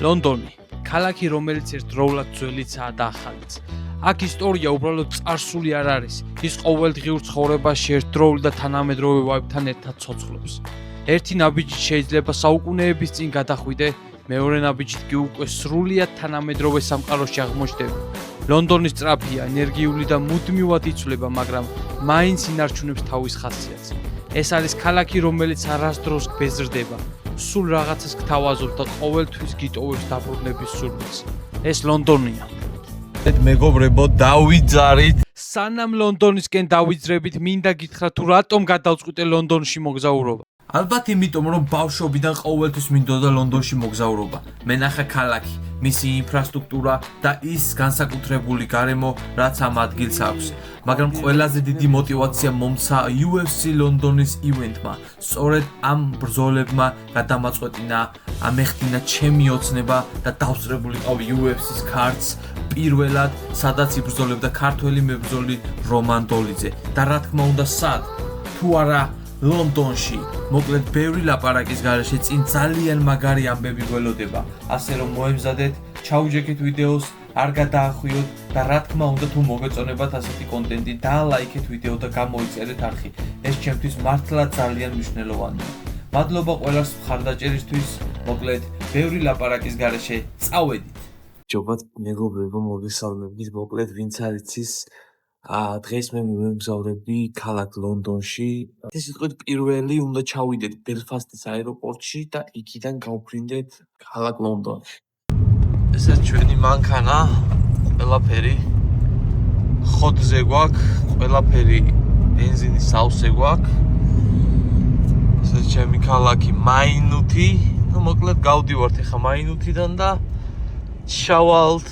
ლონდონი, ქალაქი, რომელიც ერთდროულად ძველიცაა და ახალიც. აქ ისტორია უბრალოდ წარსული არ არის, ის ყოველდღიურ ცხოვრებაში ერთდროულ და თანამედროვე ვაიბთან ერთად ცოცხლობს. ერთი ნაბიჯით შეიძლება საუკუნეების წინ გადახვიდე, მეორე ნაბიჯით კი უკვე სრულიად თანამედროვე სამყაროში აღმოჩნდება. ლონდონი სწრაფია, ენერგიული და მუდმივად იცვლება, მაგრამ მაინც ინარჩუნებს თავის ხასიათს. ეს არის ქალაქი, რომელიც არასდროს ბეზრდება. სულ რაღაცას გთავაზობს და ყოველთვის გიტოვებს დაბრუნების სურვილს. ეს ლონდონია. მეგობრებო, დავიძარით. სანამ ლონდონისკენ დავიძრებით, მინდა გითხრათ თუ რატომ გადავწყვიტე ლონდონში მოგზაურობა. ალბათ იმიტომ, რომ ბავშვობიდან ყოველთვის მინდოდა ლონდონში მოგზაურობა. მენახა ქალაქი, მისი ინფრასტრუქტურა და ის განსაკუთრებული გარემო, რაც ამ ადგილს აქვს. მაგრამ ყველაზე დიდი мотиваცია მომცა UFC ლონდონის ივენტმა. სწორედ ამ ბრძოლებმა გადამაწყვეტინა, ამეხდინა ჩემი ოცნება და დავსწრებულიყავ UFC-ს ქართს პირველად, სადაც იბრძოლებდა ქართველი მებრძოლი რომან დოლიძე. და რა თქმა უნდა, სად? თუ არა ლონდონში. მოკლედ ბევრი ლაპარაკის გარეშე წინ ძალიან მაგარი ამბები გველოდება. ასე რომ მოემზადეთ, ჩაუჯექეთ ვიდეოს, არ გადაახვიოთ და რა თქმა უნდა თუ მოგეწონებათ ასეთი კონტენტი, დაალაიქეთ ვიდეო და გამოიწერეთ არხი. ეს ჩემთვის მართლა ძალიან მნიშვნელოვანია. მადლობა ყველას მხარდაჭერისთვის. მოკლედ ბევრი ლაპარაკის გარეშე წავედით. ჯობათ მეგობრებო, მოგესალმებით. მოკლედ ვინც არ იცის, დღეს მე მივემგზავრები ქალაქ ლონდონში. ეს სიტყვით პირველი უნდა ჩავიდეთ ბელფასტის აეროპორტში და იქიდან გავფრინდეთ ქალაქ ლონდონში. ესა ჩვენი მანქანა, ყველაფერი ხოდზე გვაქვს, ყველაფერი ბენზინის სავსე გვაქვს. ესა ჩემი ქალაქი მაინუთი. ну მოკლედ გავდივართ ახლა მაინუთიდან და ჩავალთ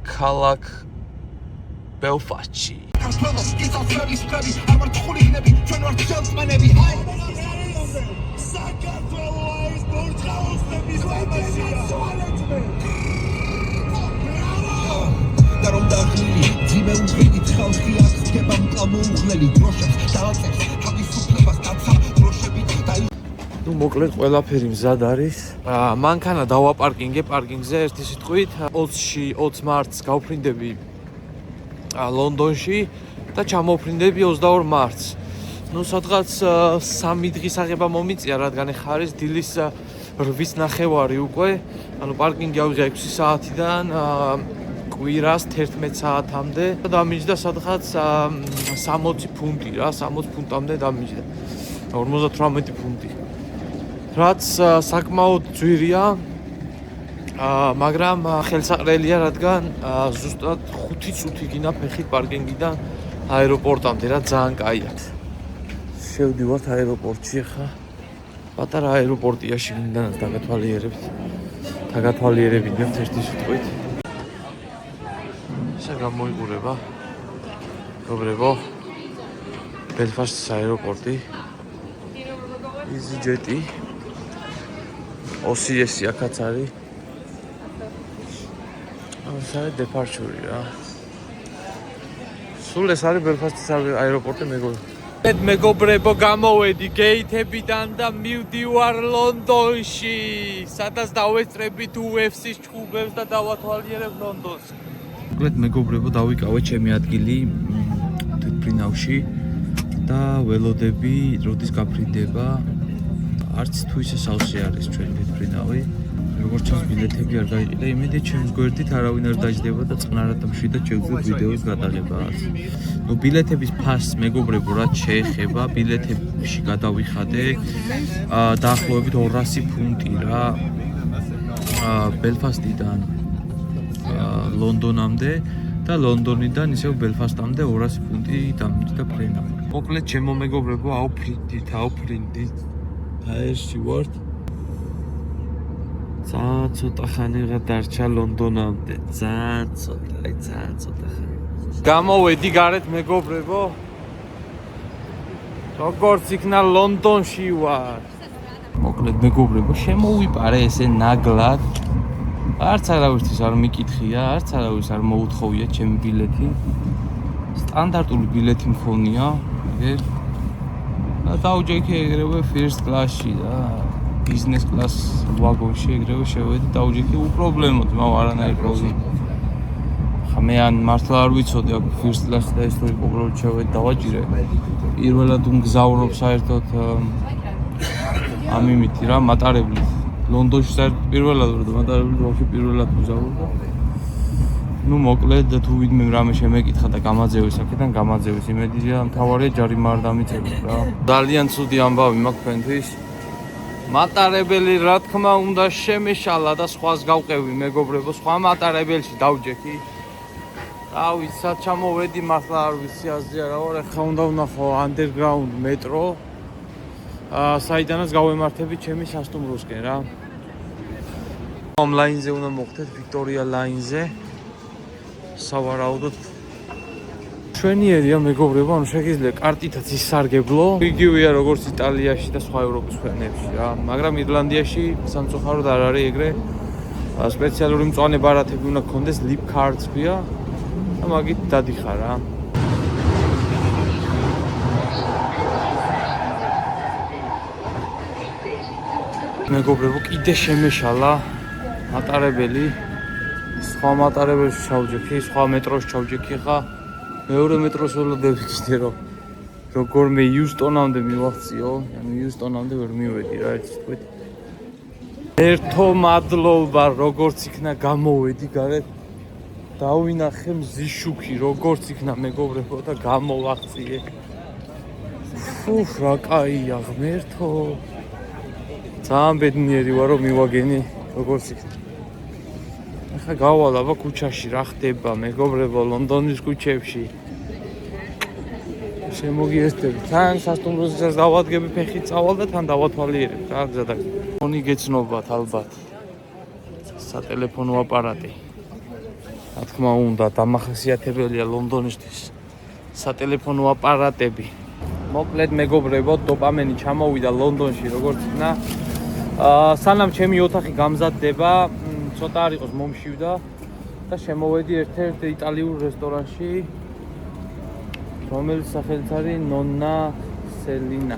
ქალაქ Belfast-ში. ну მოკლედ ყველაფერი მზად არის. მანქანა დავაპარკინგე პარკინგზე ერთი სიტყვით 20 მარტს გავფრინდები ლონდონში და ჩამოვფრინდები 22 მარტს. ну სადღაც 3 დღის აღება მომიწია, რადგან ახლა არის დილის 8:30 უკვე. ანუ პარკინგი ავიღე 6 საათიდან კვირას 11 საათამდე და დამიჯდა სადღაც 60 ფუნტი რა, 60 ფუნტამდე დამიჯდა. 58 ფუნტი. რაც საკმაოდ ძვირია. მაგრამ ხელსაყრელია, რადგან ზუსტად 5 წუთი გინდა ფეხით პარკინგიდან აეროპორტამდე, რა ძალიან კაია. შევდივართ აეროპორტში ახლა. პატარა აეროპორტია შიგნიდან დაგათვალიერებინებთ ერთი სიტყვით. ესე გამოიყურება. მეგობრებო, ბელფასტის აეროპორტი. EasyJet-ი. OCS-ი აქაც არის. ეს არის დეპარჩური რა. სულ ეს არის ბელფასტის აეროპორტი მეგობრებო, გამოვედი გეითებიდან და მივდივარ ლონდონში, სადაც დავესწრებით UFC-ს ჩხუბებს და დავათვალიერებ ლონდონს. მოკლედ მეგობრებო, დავიკავე ჩემი ადგილი თვითფრინავში და ველოდები როდის გაფრინდება. არც თუ ისე სავსე არის ჩვენი თვითფრინავი. როგორც ჩანს, ბილეთები არ გაიყიდა. იმედია ჩემს გვერდით არავინ არ დაждდება და წყნარად მშვიდად შევძლებ ვიდეოს გადაღებას. ну ბილეთების ფასს მეგობრებო, რაც შეეხება, ბილეთებში გადავიხადე დაახლოებით 200 ფუნტი რა. ბელფასტიდან ლონდონამდე და ლონდონიდან ისევ ბელფასტამდე 200 ფუნტი დამიჯდა ფრენა. მოკლედ ჩემო მეგობრებო, ავფრინდით. აერში ვართ. ძალიან ცოტა ხანი რა დარჩა ლონდონამდე. ძალიან ცოტა ხანი. გამოვედი გარეთ მეგობრებო. როგორც იქნა ლონდონში ვარ. მოკლედ მეგობრებო, შემოვიპარე ესე ნაგლად. არც არავისთვის არ მიკითხია, არც არავის არ მოუთხოვია ჩემი ბილეთი. სტანდარტული ბილეთი მქონია, და დავჯექე ეგრევე first class-ში და ბიზნეს კლას ვაგონში ეგრევე შევედი დაუჯექი უპრობლემოდ, მაგრამ არანაირი პრობლემა. ხა მე ან მართლა არ ვიცოდი აქ first class და ეს რო უბრალოდ შევედი დავაჭირე. პირველად უმგზავრობ საერთოდ ამ იმითი რა მატარებლით. ლონდონში საერთოდ პირველად ვარ და მატარებლით ვაფშე პირველად ვგზავრობ და ну მოკლედ თუ ვინმე რამე შემეკითხა და გამაძევის აქედან გამაძევის იმედია მთავარია ჯარიმა არ დამიწევს რა. ძალიან ცუდი ამბავი მაქვს თქვენთვის. მატარებელი რა თქმა უნდა შემეშალა და სხვას გავყევი მეგობრებო, სხვა მატარებელში დავჯექი. რა ვიცი, სად ჩამოვედი მართლა არ ვიცი აზრი არა ვარ, ახლა უნდა ვნახო underground metro. საიდანაც გავემართები ჩემი სასტუმროსკენ რა. Online-ზე უნდა მოხდეთ Victoria Line-ზე. სავარაუდოდ ჩვენიერია მეგობრებო, ანუ შეგიძლია კარტითაც ისარგებლო. იგივეა როგორც იტალიაში და სხვა ევროპის ქვეყნებში რა, მაგრამ ირლანდიაში სამწუხაროდ არ არის ეგრე. სპეციალური მწვანე ბარათები უნდა გქონდეს, lip cards ქვია და მაგით დადიხარ რა. მეგობრებო, კიდე შემეშალა მატარებელი. სხვა მატარებელში ჩავჯექი, სხვა მეტროში ჩავჯექი ხა. მეორე მეტროს ველოდები კიდე რომ როგორმე იუსტონამდე მივახციო, ანუ იუსტონამდე ვერ მივედი რა ერთის თქვით. ერთო მადლობა, როგორც იქნა გამოვედი გარეთ. დავინახე მზიშუქი, როგორც იქნა მეგობრებო და გამოვახციე. რა კაია ღმერთო. ძალიან ბედნიერი ვარ რომ მივაგენი როგორც იქნა. ახლა გავალ აბა ქუჩაში რა ხდება მეგობრებო ლონდონის ქუჩებში. შემოგიესწრებით. თან სასტუმროსაც დავადგები ფეხით წავალ და თან დავათვალიერებ რა გზა და ფონი გეცნობათ ალბათ. სატელეფონო აპარატი. რა თქმა უნდა დამახასიათებელია ლონდონისთვის სატელეფონო აპარატები. მოკლედ მეგობრებო დოპამენი ჩამოვიდა ლონდონში როგორც იქნა. სანამ ჩემი ოთახი გამზადდება ცოტა არ იყოს მომშივდა და შემოვედი ერთ-ერთ იტალიურ რესტორანში რომელიც სახელიც არის ნონა სელინა.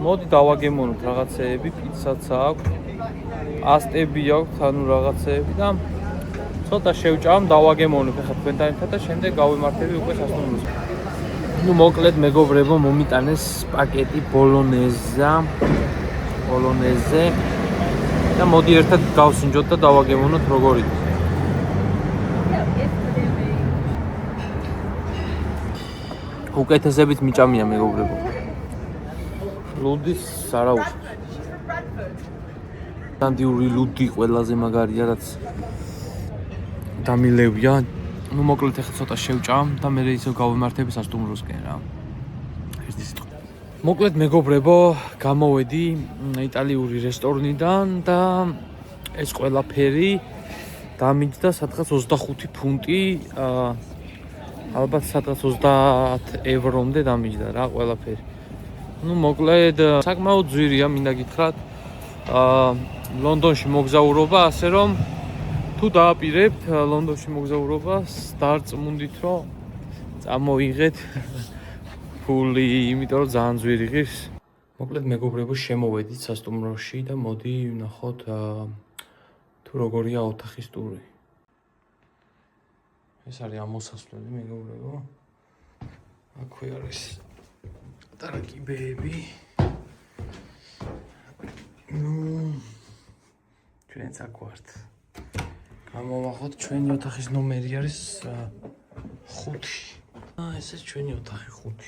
მოდი დავაგემონოთ რაღაცეები, პიცაც აქვს, პასტები აქვს, ანუ რაღაცეები და ცოტა შევჭამ, დავაგემონებ ახლა თქვენთან ერთად და შემდეგ გავემართები უკვე სასტუმროში. ну მოკლედ მეგობრებო მომიტანეს პაკეტი ბოლონეზე და მოდი ერთად გავსინჯოთ და დავაგემონოთ როგორ იქნება. უკეთესებით მიჭამია მეგობრებო. ლუდის არა უშავს. სტანდარტული ლუდი ყველაზე მაგარია რაც დამილევია. ну მოკლედ ახლა ცოტა შევჭამ და მე ისევ გავემართები სასტუმროსკენ რა. ერთი სიტყვა. მოკლედ მეგობრებო, გამოვედი იტალიური რესტორნიდან და ეს ყველაფერი დამიჯდა სადღაც 25 ფუნტი, ალბათ სადღაც 30 ევრომდე დამიჯდა რა ყველაფერი. ну მოკლედ საკმაოდ ძვირია მინდა გითხრათ. ლონდონში მოგზაურობა, ასე რომ თუ დააპირებთ ლონდონში მოგზაურობას, დარწმუნდით რომ წამოიღეთ ფული, იმიტომ რომ ძალიან ძვირი ღირს. მოკლედ მეგობრებო, შემოვედით სასტუმროში და მოდი ვნახოთ თუ როგორია ოთახის ტური. ეს არის ამოსასვლელი მეგობრებო. აქვე არის ტარაკიბეები. ну ჩვენც აქ ვართ. გამოვახოთ ჩვენი ოთახის ნომერი არის 5. ეს ჩვენი ოთახი 5.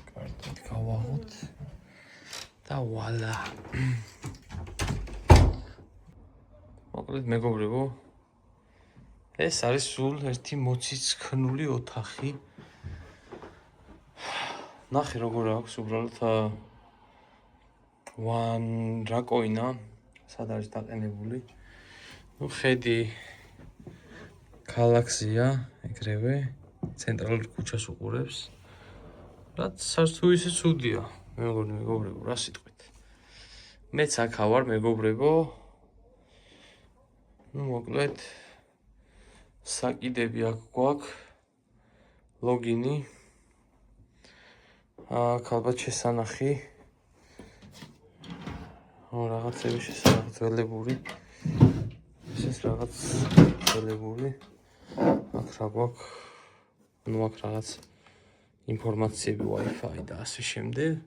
კარტით გავაღოთ და ვალა. მოკლედ მეგობრებო, ეს არის სულ ერთი მოციცქნული ოთახი. ნახე როგორ აქვს უბრალოდ რა კოინა, სად არის დაყენებული. ну ხედი ქალაქზეა, ეგრევე ცენტრალურ ქუჩას უყურებს. რაც საერთოდ ისე ცუდია. მეგობრებო, რა სიტყვით. მეც აქ ვარ, მეგობრებო. ну მოკლედ საკიდები აქ გვაქვს. ლოგინი. აქ ალბათ შესანახი. რაღაცები შესანახი ძველებური. ეს რაღაც ძველებური. აქ რა გვაქვს? ნუ აქ რაღაც ინფორმაციები Wi-Fi და ასე შემდეგ.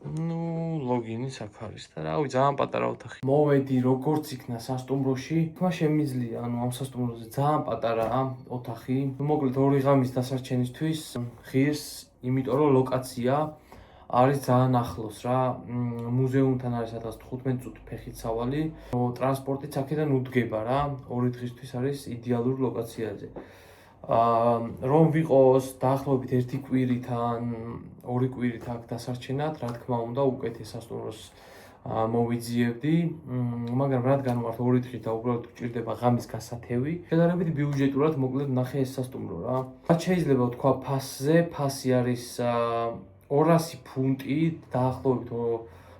ნუ ლოგინიც აქ არის და რავი, ძალიან პატარა ოთახი. მოვედი როგორც იქნა სასტუმროში. თქმა შემიძლია, ანუ ამ სასტუმროზე ძალიან პატარაა ოთახი. მოკლედ 2 ღამის დასარჩენისთვის ღირს, იმიტომ რომ ლოკაცია არის ძალიან ახლოს რა. მუზეუმთან არის 15 წუთი ფეხით სავალი. ტრანსპორტიც აქედან უდგება რა. 2 დღისთვის არის იდეალური ლოკაციაზე. რომ ვიყოს დაახლოებით 1 კვირით ან 2 კვირით აქ დასარჩენად, რა თქმა უნდა, უკეთეს სასტუმროს მოვიძიებდი, მაგრამ რადგან ვართ 2 დღით და უბრალოდ გჭირდება ღამის გასათევი, შედარებით ბიუჯეტურად მოკლედ ნახე ეს სასტუმრო რა. რაც შეიძლება ვთქვა ფასზე, ფასი არის 200 ფუნტი, დაახლოებით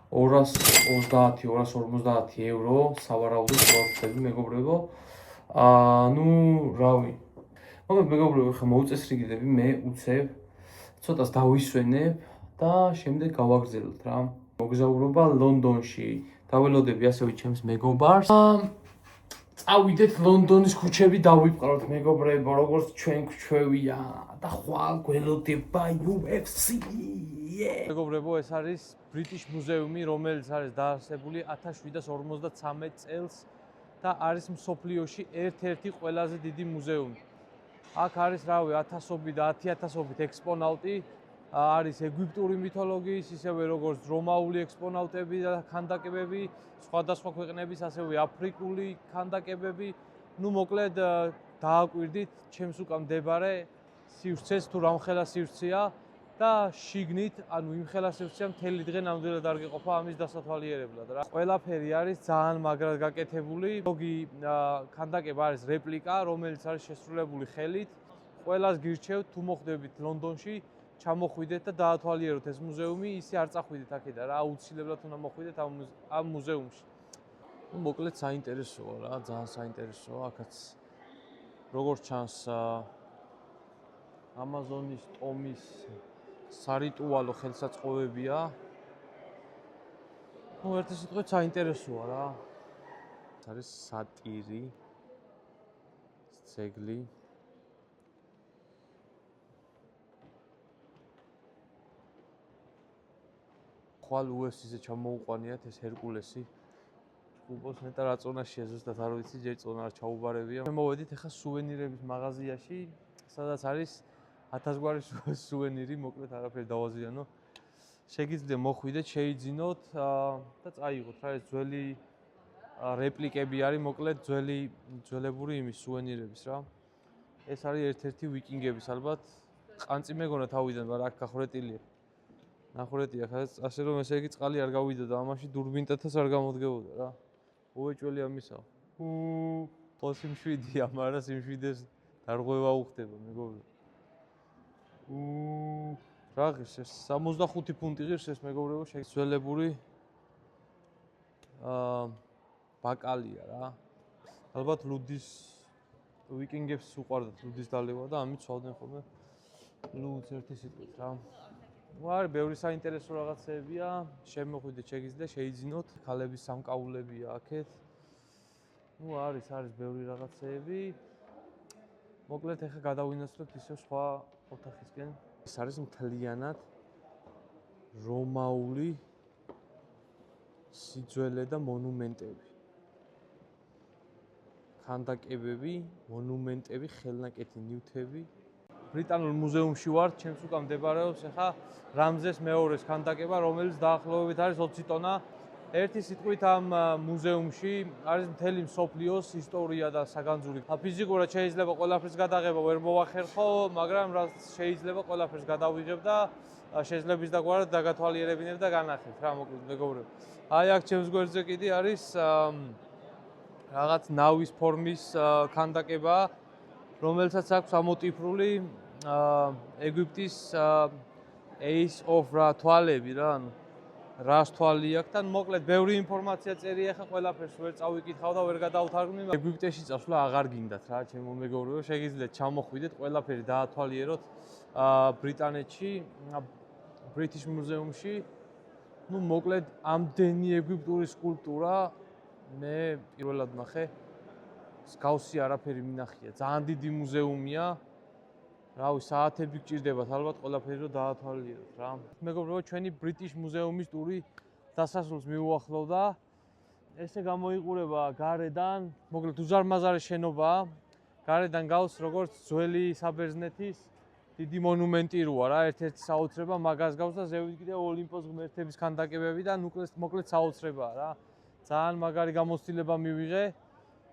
230-250 ევრო, სავარაუდოდ ვახსენებ მეგობრებო. ნუ რავი. მოკლედ მეგობრებო, ხა მოუწესრიგდები, მე უცებ ცოტას დავისვენებ და შემდეგ გავაგრძელებთ რა. მოგზაურობა ლონდონში. დაველოდები ასევე ჩემს მეგობარს. წავიდეთ ლონდონის ქუჩები დავიპყროთ მეგობრებო, როგორც ჩვენ გვჩვევია და ხვალ გველოდება UFC. მეგობრებო, ეს არის British მუზეუმი, რომელიც არის დაარსებული 1753 წელს და არის მსოფლიოში ერთ-ერთი ყველაზე დიდი მუზეუმი. აქ არის რავი 1000-ობით და 10000-ობით ექსპონატი. არის ეგვიპტური მითოლოგიის, ისევე როგორც რომაული ექსპონატები და ქანდაკებები, სხვადასხვა ქვეყნების, ასევე აფრიკული ქანდაკებები. ნუ მოკლედ დააკვირდით ჩემს უკან მდებარე სივრცეს თუ რამხელა სივრცეა და შიგნით, ანუ იმხელა სივრცეა მთელი დღე ნამდვილად არ გიყოფა ამის დასათვალიერებლად რა. ყველაფერი არის ძალიან მაგრად გაკეთებული. ლოგი ქანდაკება არის რეპლიკა, რომელიც არის შესრულებული ხელით. ყველას გირჩევთ თუ მოხვდებით ლონდონში ჩამოხვიდეთ და დაათვალიეროთ ეს მუზეუმი, ისე არ წახვიდეთ აქედან რა, აუცილებლად უნდა მოხვიდეთ ამ მუზეუმში. ნუ მოკლედ საინტერესოა რა, ძალიან საინტერესოა აქაც. როგორც ჩანს ამაზონის ტომის სარიტუალო ხელსაწყობებია. ნუ ერთი სიტყვით საინტერესოა რა. არის სატირი, ძეგლი. ხვალ UFC-ზე ჩამოუყვანიათ ეს ჰერკულესი. უბოს ნეტა რა წონაშია ზუსტად არ ვიცი, ჯერ წონა არ ჩაუბარებია. მე მოვედით ახლა სუვენირების მაღაზიაში, სადაც არის 1000 გვარი სუვენირი, მოკლედ არაფერი დავაზიანო. შეგიძლია მოხვიდეთ, შეიძინოთ და წაიღოთ რა, ეს ძველი რეპლიკები არის, მოკლედ ძველებური იმის სუვენირების რა. ეს არის ერთ-ერთი ვიკინგების ალბათ. ყანწი მეგონა თავიდან, მაგრამ აქ გახვრეტილია. ნახვრეტია ხა ასე რომ ესე იგი წყალი არ გავიდოდა ამაში დურბინტათაც არ გამოდგებოდა რა. უეჭველი ამისა. ხო სიმშვიდეა, მაგრამ სიმშვიდეს დარღვევა უხდება მეგობრებო. რა ღირს ეს 65 ფუნტი ღირს ეს მეგობრებო, შეგძველებული ბაკალია რა. ალბათ ლუდის ვიკინგებს უყვარდათ ლუდის დალევა და ამით ცვალდნენ ხოლმე ლუდს ერთი სიტყვით რა. არის ბევრი საინტერესო რაღაცებია, შემოხვიდეთ, შეგიძლია შეიძინოთ, ქალების სამკაულებია აქეთ. ნუ არის ბევრი რაღაცეები. მოკლედ ახლა გადავინაცვლებთ ისევ სხვა ოთახისკენ. ეს არის მთლიანად რომაული სიძველე და მონუმენტები. ქანდაკებები, მონუმენტები, ხელნაკეთი ნივთები. ბრიტანულ მუზეუმში ვარ, ჩემს უკან მდებარეობს ახლა რამზეს მეორეს ქანდაკება, რომელიც დაახლოებით არის 20 ტონა. ერთი სიტყვით ამ მუზეუმში არის მთელი მსოფლიოს ისტორია და საგანძური. ფიზიკურად შეიძლება ყველაფრის გადაღება ვერ მოვახერხო, მაგრამ რაც შეიძლება ყველაფერს გადავიღებ და შეძლების დაგვარად დაგათვალიერებინებ და განახილთ რა, მოკლედ მეგობრებო. აი აქ ჩემს გვერდზე კიდე არის რაღაც ნავის ფორმის ქანდაკება, რომელსაც აქვს ამოტიფრული ეგვიპტის Ace of Ra თვალები რა, ანუ რას თვალი აქვს და მოკლედ ბევრი ინფორმაცია წერია, ხა ყველაფერს ვერ წავიკითხავ და ვერ გადავთარგმნი. ეგვიპტეში წასვლა აღარ გინდათ რა, ჩემო მეგობრებო, შეგიძლიათ ჩამოხვიდეთ, ყველაფერი დაათვალიეროთ ბრიტანეთში. British Museum-ში. Ну, მოკლედ, ამდენი ეგვიპტური სკულპტურა მე პირველად ნახე. მსგავსი არაფერი მინახია. ძალიან დიდი მუზეუმია. რავი, საათები გჭირდებათ ალბათ ყველაფერი რომ დაათვალიეროთ რა. მეგობრებო, ჩვენი British Museum-ის ტური დასასრულს მიუახლოვდა. ესე გამოიყურება გარედან, მოკლედ უზარმაზარი შენობაა. გარედან გავს როგორც ძველი საბერძნეთის დიდი მონუმენტი როა რა, ერთ-ერთი საოცრება მაგას გავს და ზევით კიდე ოლიმპოს ღმერთების ქანდაკებები და მოკლედ საოცრებაა რა. ძალიან მაგარი გამოცდილება მივიღე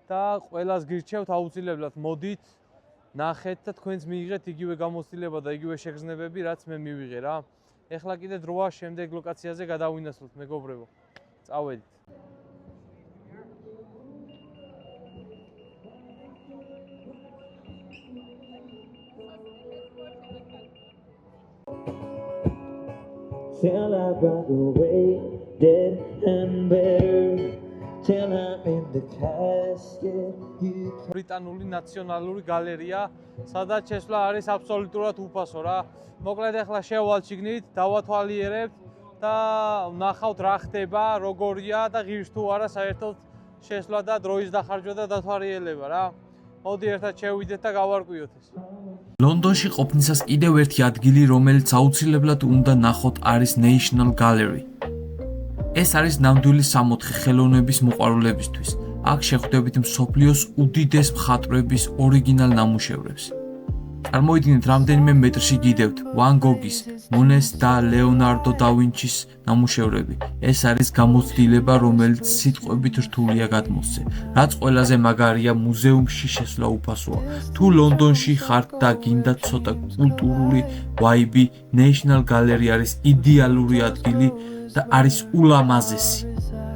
და ყველას გირჩევთ აუცილებლად მოდით, ნახეთ და თქვენც მიიღეთ იგივე გამოცდილება და იგივე შეგრძნებები, რაც მე მივიღე რა. ეხლა კიდე დროა შემდეგ ლოკაციაზე გადავინაცვლოთ მეგობრებო. წავედით. Till I run away, dead and bare. Till I'm in the casket, you ბრიტანული ნაციონალური გალერეა, სადაც შესვლა არის აბსოლუტურად უფასო რა. მოკლედ ახლა შევვალთ შიგნით, დავათვალიერებთ და ვნახავთ რა ხდება, როგორია და ღირს თუ არა საერთოდ შესვლა და დროის დახარჯვა და დათვალიერება რა. მოდი ერთად შევიდეთ და გავარკვიოთ ეს. ლონდონში ყოფნისას კიდევ ერთი ადგილი, რომელიც აუცილებლად უნდა ნახოთ, არის National Gallery. ეს არის ნამდვილი სამოთხე ხელოვნების მოყვარულებისთვის. აქ შეხვდებით მსოფლიოს უდიდეს მხატვრების ორიგინალ ნამუშევრებს. წარმოიდგინეთ, რამდენიმე მეტრში გიდევთ ვან გოგის, მონეს და ლეონარდო და ვინჩის ნამუშევრები. ეს არის გამოცდილება, რომელიც სიტყვებით რთულია გადმოსცე. რაც ყველაზე მაგარია, მუზეუმში შესვლა უფასოა. თუ ლონდონში ხართ და გინდა ცოტა კულტურული ვაიბი, National Gallery არის იდეალური ადგილი და არის ულამაზესი.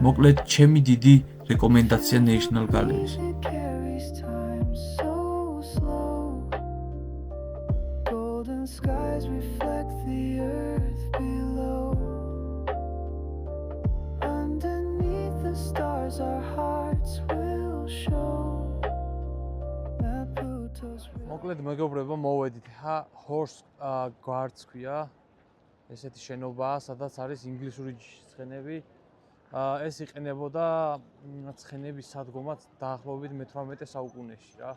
მოკლედ, ჩემი დიდი რეკომენდაცია National Gallery-ს. Carries time so slow. Golden skies reflect the earth below. Underneath the stars, our hearts will show. That Pluto's მოკლედ მეგობრებო, მოვედით. Horse Guards ქვია. ესეთი შენობაა, სადაც არის ინგლისური ცხენები. ეს იყენებოდა ცხენების სადგომად დაახლოებით მე-18 საუკუნეში რა.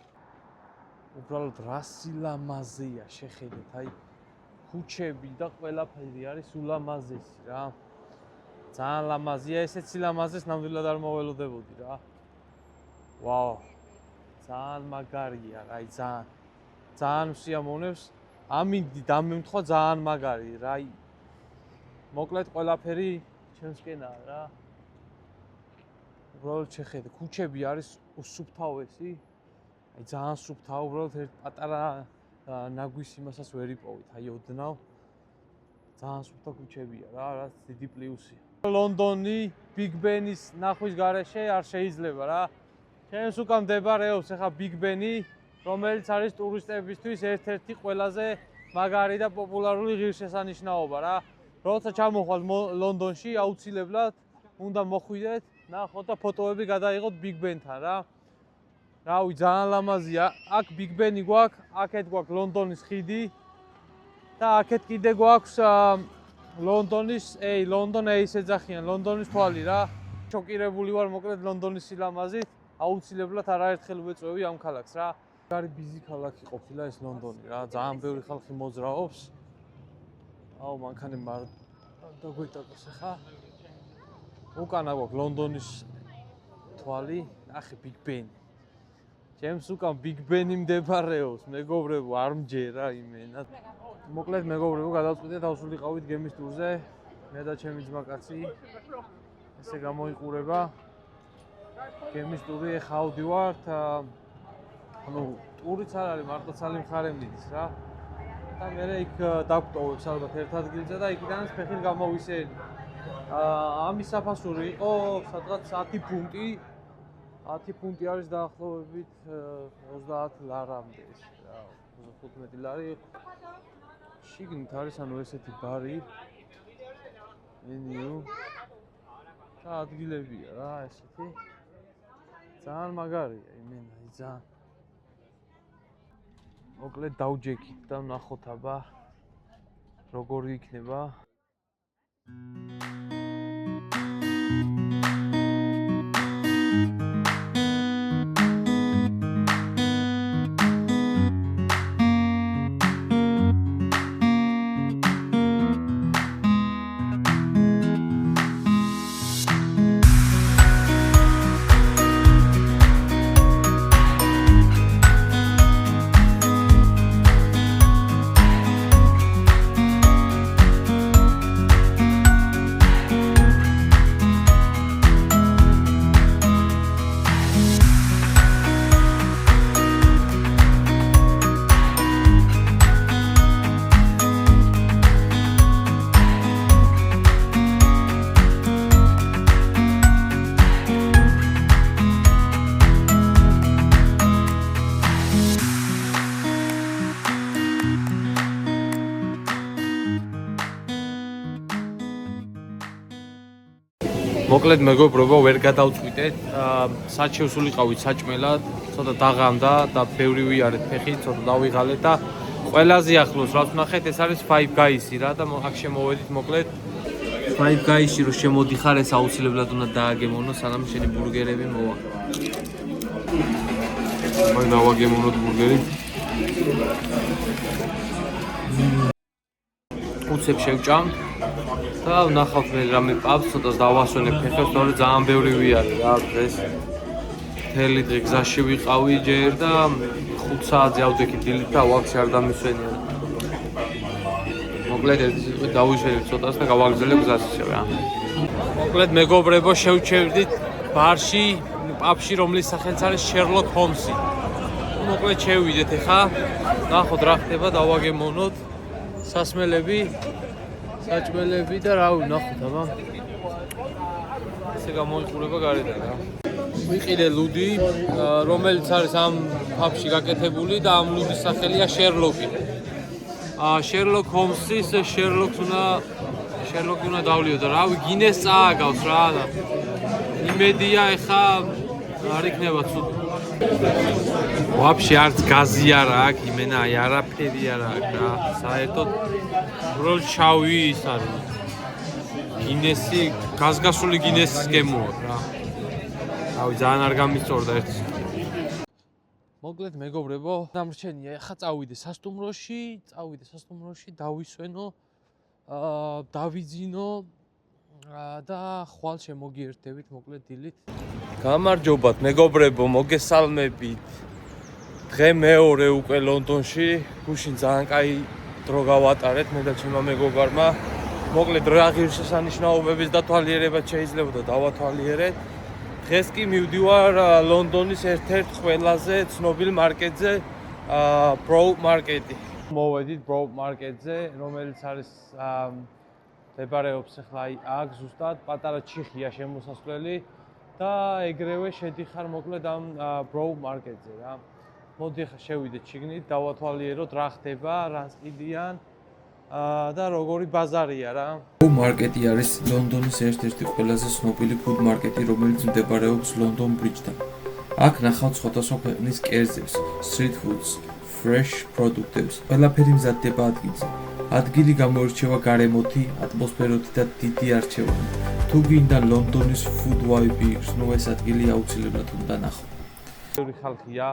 უბრალოდ რა სილამაზეა, შეხედეთ, აი ქუჩები და ყველაფერი არის ულამაზესი რა. ძალიან ლამაზია, ესეც სილამაზეს ნამდვილად არ მოველოდებოდი რა. ვაუ. ძალიან მაგარია, აი ძალიან მსიამოვნებს. ამინდი დამემთხვა ძალიან მაგარი რა. მოკლედ ყველაფერი ჩემსკენაა რა. უბრალოდ შეხედე, ქუჩები არის უსუფთავესი. აი ძალიან სუფთავ, უბრალოდ ერთ პატარა ნაგვის იმასაც ვერ იპოვით. აი ოდნავ ძალიან სუფთა ქუჩებია რა, რაც დიდი პლუსია. ლონდონი Big Ben-ის ნახვის გარეშე არ შეიძლება რა. ჩემს უკან მდებარეობს ახლა Big Ben-ი, რომელიც არის ტურისტებისთვის ერთ-ერთი ყველაზე მაგარი და პოპულარული ღირსშესანიშნაობა რა. როცა ჩამოხვალთ ლონდონში, აუცილებლად უნდა მოხვიდეთ, ნახოთ და ფოტოები გადაიღოთ Big Ben-თან რა. რავი, ძალიან ლამაზია. აქ Big Ben-ი გვაქვს, აქეთ გვაქვს ლონდონის ხიდი და აქეთ კიდე გვაქვს ლონდონის, London Eyes ეძახიან, ლონდონის თვალი რა. შოკირებული ვარ მოკლედ ლონდონის სილამაზით. აუცილებლად არაერთხელ ვეწვევი ამ ქალაქს რა. არის ბიზი ქალაქი ყოფილა ეს ლონდონი რა. ძალიან ბევრი ხალხი მოძრაობს. აუ, მანქანა დაგვიტაკოს ახლა. უკანა გვაქვს ლონდონის თვალი, ნახე Big Ben. ჩემს უკან Big Ben-ი მდებარეობს, მეგობრებო, არ მჯერა იმენა. მოკლედ მეგობრებო, გადავწყვიტეთ დავსულიყავით გემის ტურზე. მე და ჩემი ძმაკაცი. ესე გამოიყურება. გემის ტური ეხა ავდივართ. ანუ ტურიც არ არის, მარტო ცალი მხარე მიდის რა. და მე იქ დავგვტოვებს ალბათ ერთ ადგილზე და იქიდანაც ფეხით გამოვისეირნი. ამის საფასური იყო სადღაც 10 ფუნტი. 10 ფუნტი არის დაახლოებით 30 ლარამდე ეს რა, 15 ლარი. შიგნით არის ანუ ესეთი ბარი. მენიუ. და ადგილებია რა ესეთი. ძალიან მაგარია იმენა, ძალიან. მოკლედ დავჯექით და ვნახოთ აბა როგორი იქნება. მოკლედ მეგობრებო, ვერ გადავწყვიტეთ. საჩევს ულიყავით საჭმელად, ცოტა დაღამდა და ბევრი ვიარეთ ფეხი, ცოტა დავიღალეთ და ყველაზე ახლოს რაც ვნახეთ, ეს არის Five Guys-ი რა და აქ შემოვედით მოკლედ. Five Guys-ში რო შემოდიხარ, ეს აუცილებლად უნდა დააგემოვნო, სანამ შენი ბურგერები მოვა. აი დავაგემოვნოთ ბურგერი. უცებ შევჭამთ. და ვნახავთ მე რამე პავს, ცოტა დავასვენებ ფეხებს, თორე ძალიან ბევრი ვიარე რა დღეს. მთელი დღე გზაში ვიყავი ჯერ და 5 საათზე ავდექი დილით და ვაფშე არ დამისვენია. მოკლედ ერთი სიტყვით დავიშვენებ ცოტას და გავაგრძელებ გზას ისევ რა. მოკლედ მეგობრებო, შევჩერდით ბარში, პაბში, რომლის სახელიც არის Sherlock Holmes-ი. მოკლედ შევიდეთ ახლა, ნახოთ რა ხდება, დავაგემოვნოთ სასმელები. საჭმელები და რა ვნახოთ აბა. ესე გამოიყურება გარედან რა. ვიყიდე ლუდი, რომელიც არის ამ ფაბში გაკეთებული და ამ ლუდის სახელია Sherlock-ი. Sherlock Holmes-ის Sherlock-ი უნდა დავლიო და რავი, გინეს წააგავს რა და იმედია ეხა არ იქნება ცუდი. ვაფშე არც გაზი არა აქვს, იმენა აი არაფერი არა აქვს რა. საერთოდ უბრალოდ შავი ის არის. გინესი, გაზგასული გინესის გემოა რა. რავი, ძალიან არ გამისწორდა ერთი. მოკლედ მეგობრებო, დამრჩენია ახლა წავიდე სასტუმროში, დავისვენო, დავიძინო და ხვალ შემოგიერთდებით მოკლედ დილით. გამარჯობათ მეგობრებო, მოგესალმებით. დღე მეორე უკვე ლონდონში, გუშინ ძალიან კაი დრო გავატარეთ მე და ჩემმა მეგობარმა. მოკლედ რა ღირსშესანიშნაობების დათვალიერება შეიძლება და დავათვალიერეთ. დღეს კი მივდივარ ლონდონის ერთ-ერთ ყველაზე ცნობილ მარკეტზე, Bro Market-ი. მოვედით Bro Market-ზე, რომელიც არის მდებარეობს ახლა აქ ზუსტად პატარა ჩიხია შემოსასვლელი და ეგრევე შედიხარ მოკლედ ამ Bro Market-ზე რა. მოდი ახლა შევიდეთ შიგნით, დავათვალიეროთ რა ხდება, რას ყიდიან და როგორი ბაზარია რა. Bro Market-ი არის ლონდონის ერთ-ერთი ყველაზე ცნობილი food market-ი, რომელიც მდებარეობს London Bridge-დან. აქ ნახავთ სხვადასხვა ქვეყნის კერძებს, street foods, fresh პროდუქტებს. ყველაფერი მზადდება ადგილზე. ადგილი გამოირჩევა გარემოთი, ატმოსფეროთი და დიდი არჩევანი. თუ გინდა ლონდონის food vibe იყოს, ნუ ეს ადგილი აუცილებლად უნდა ნახო. ბევრი ხალხია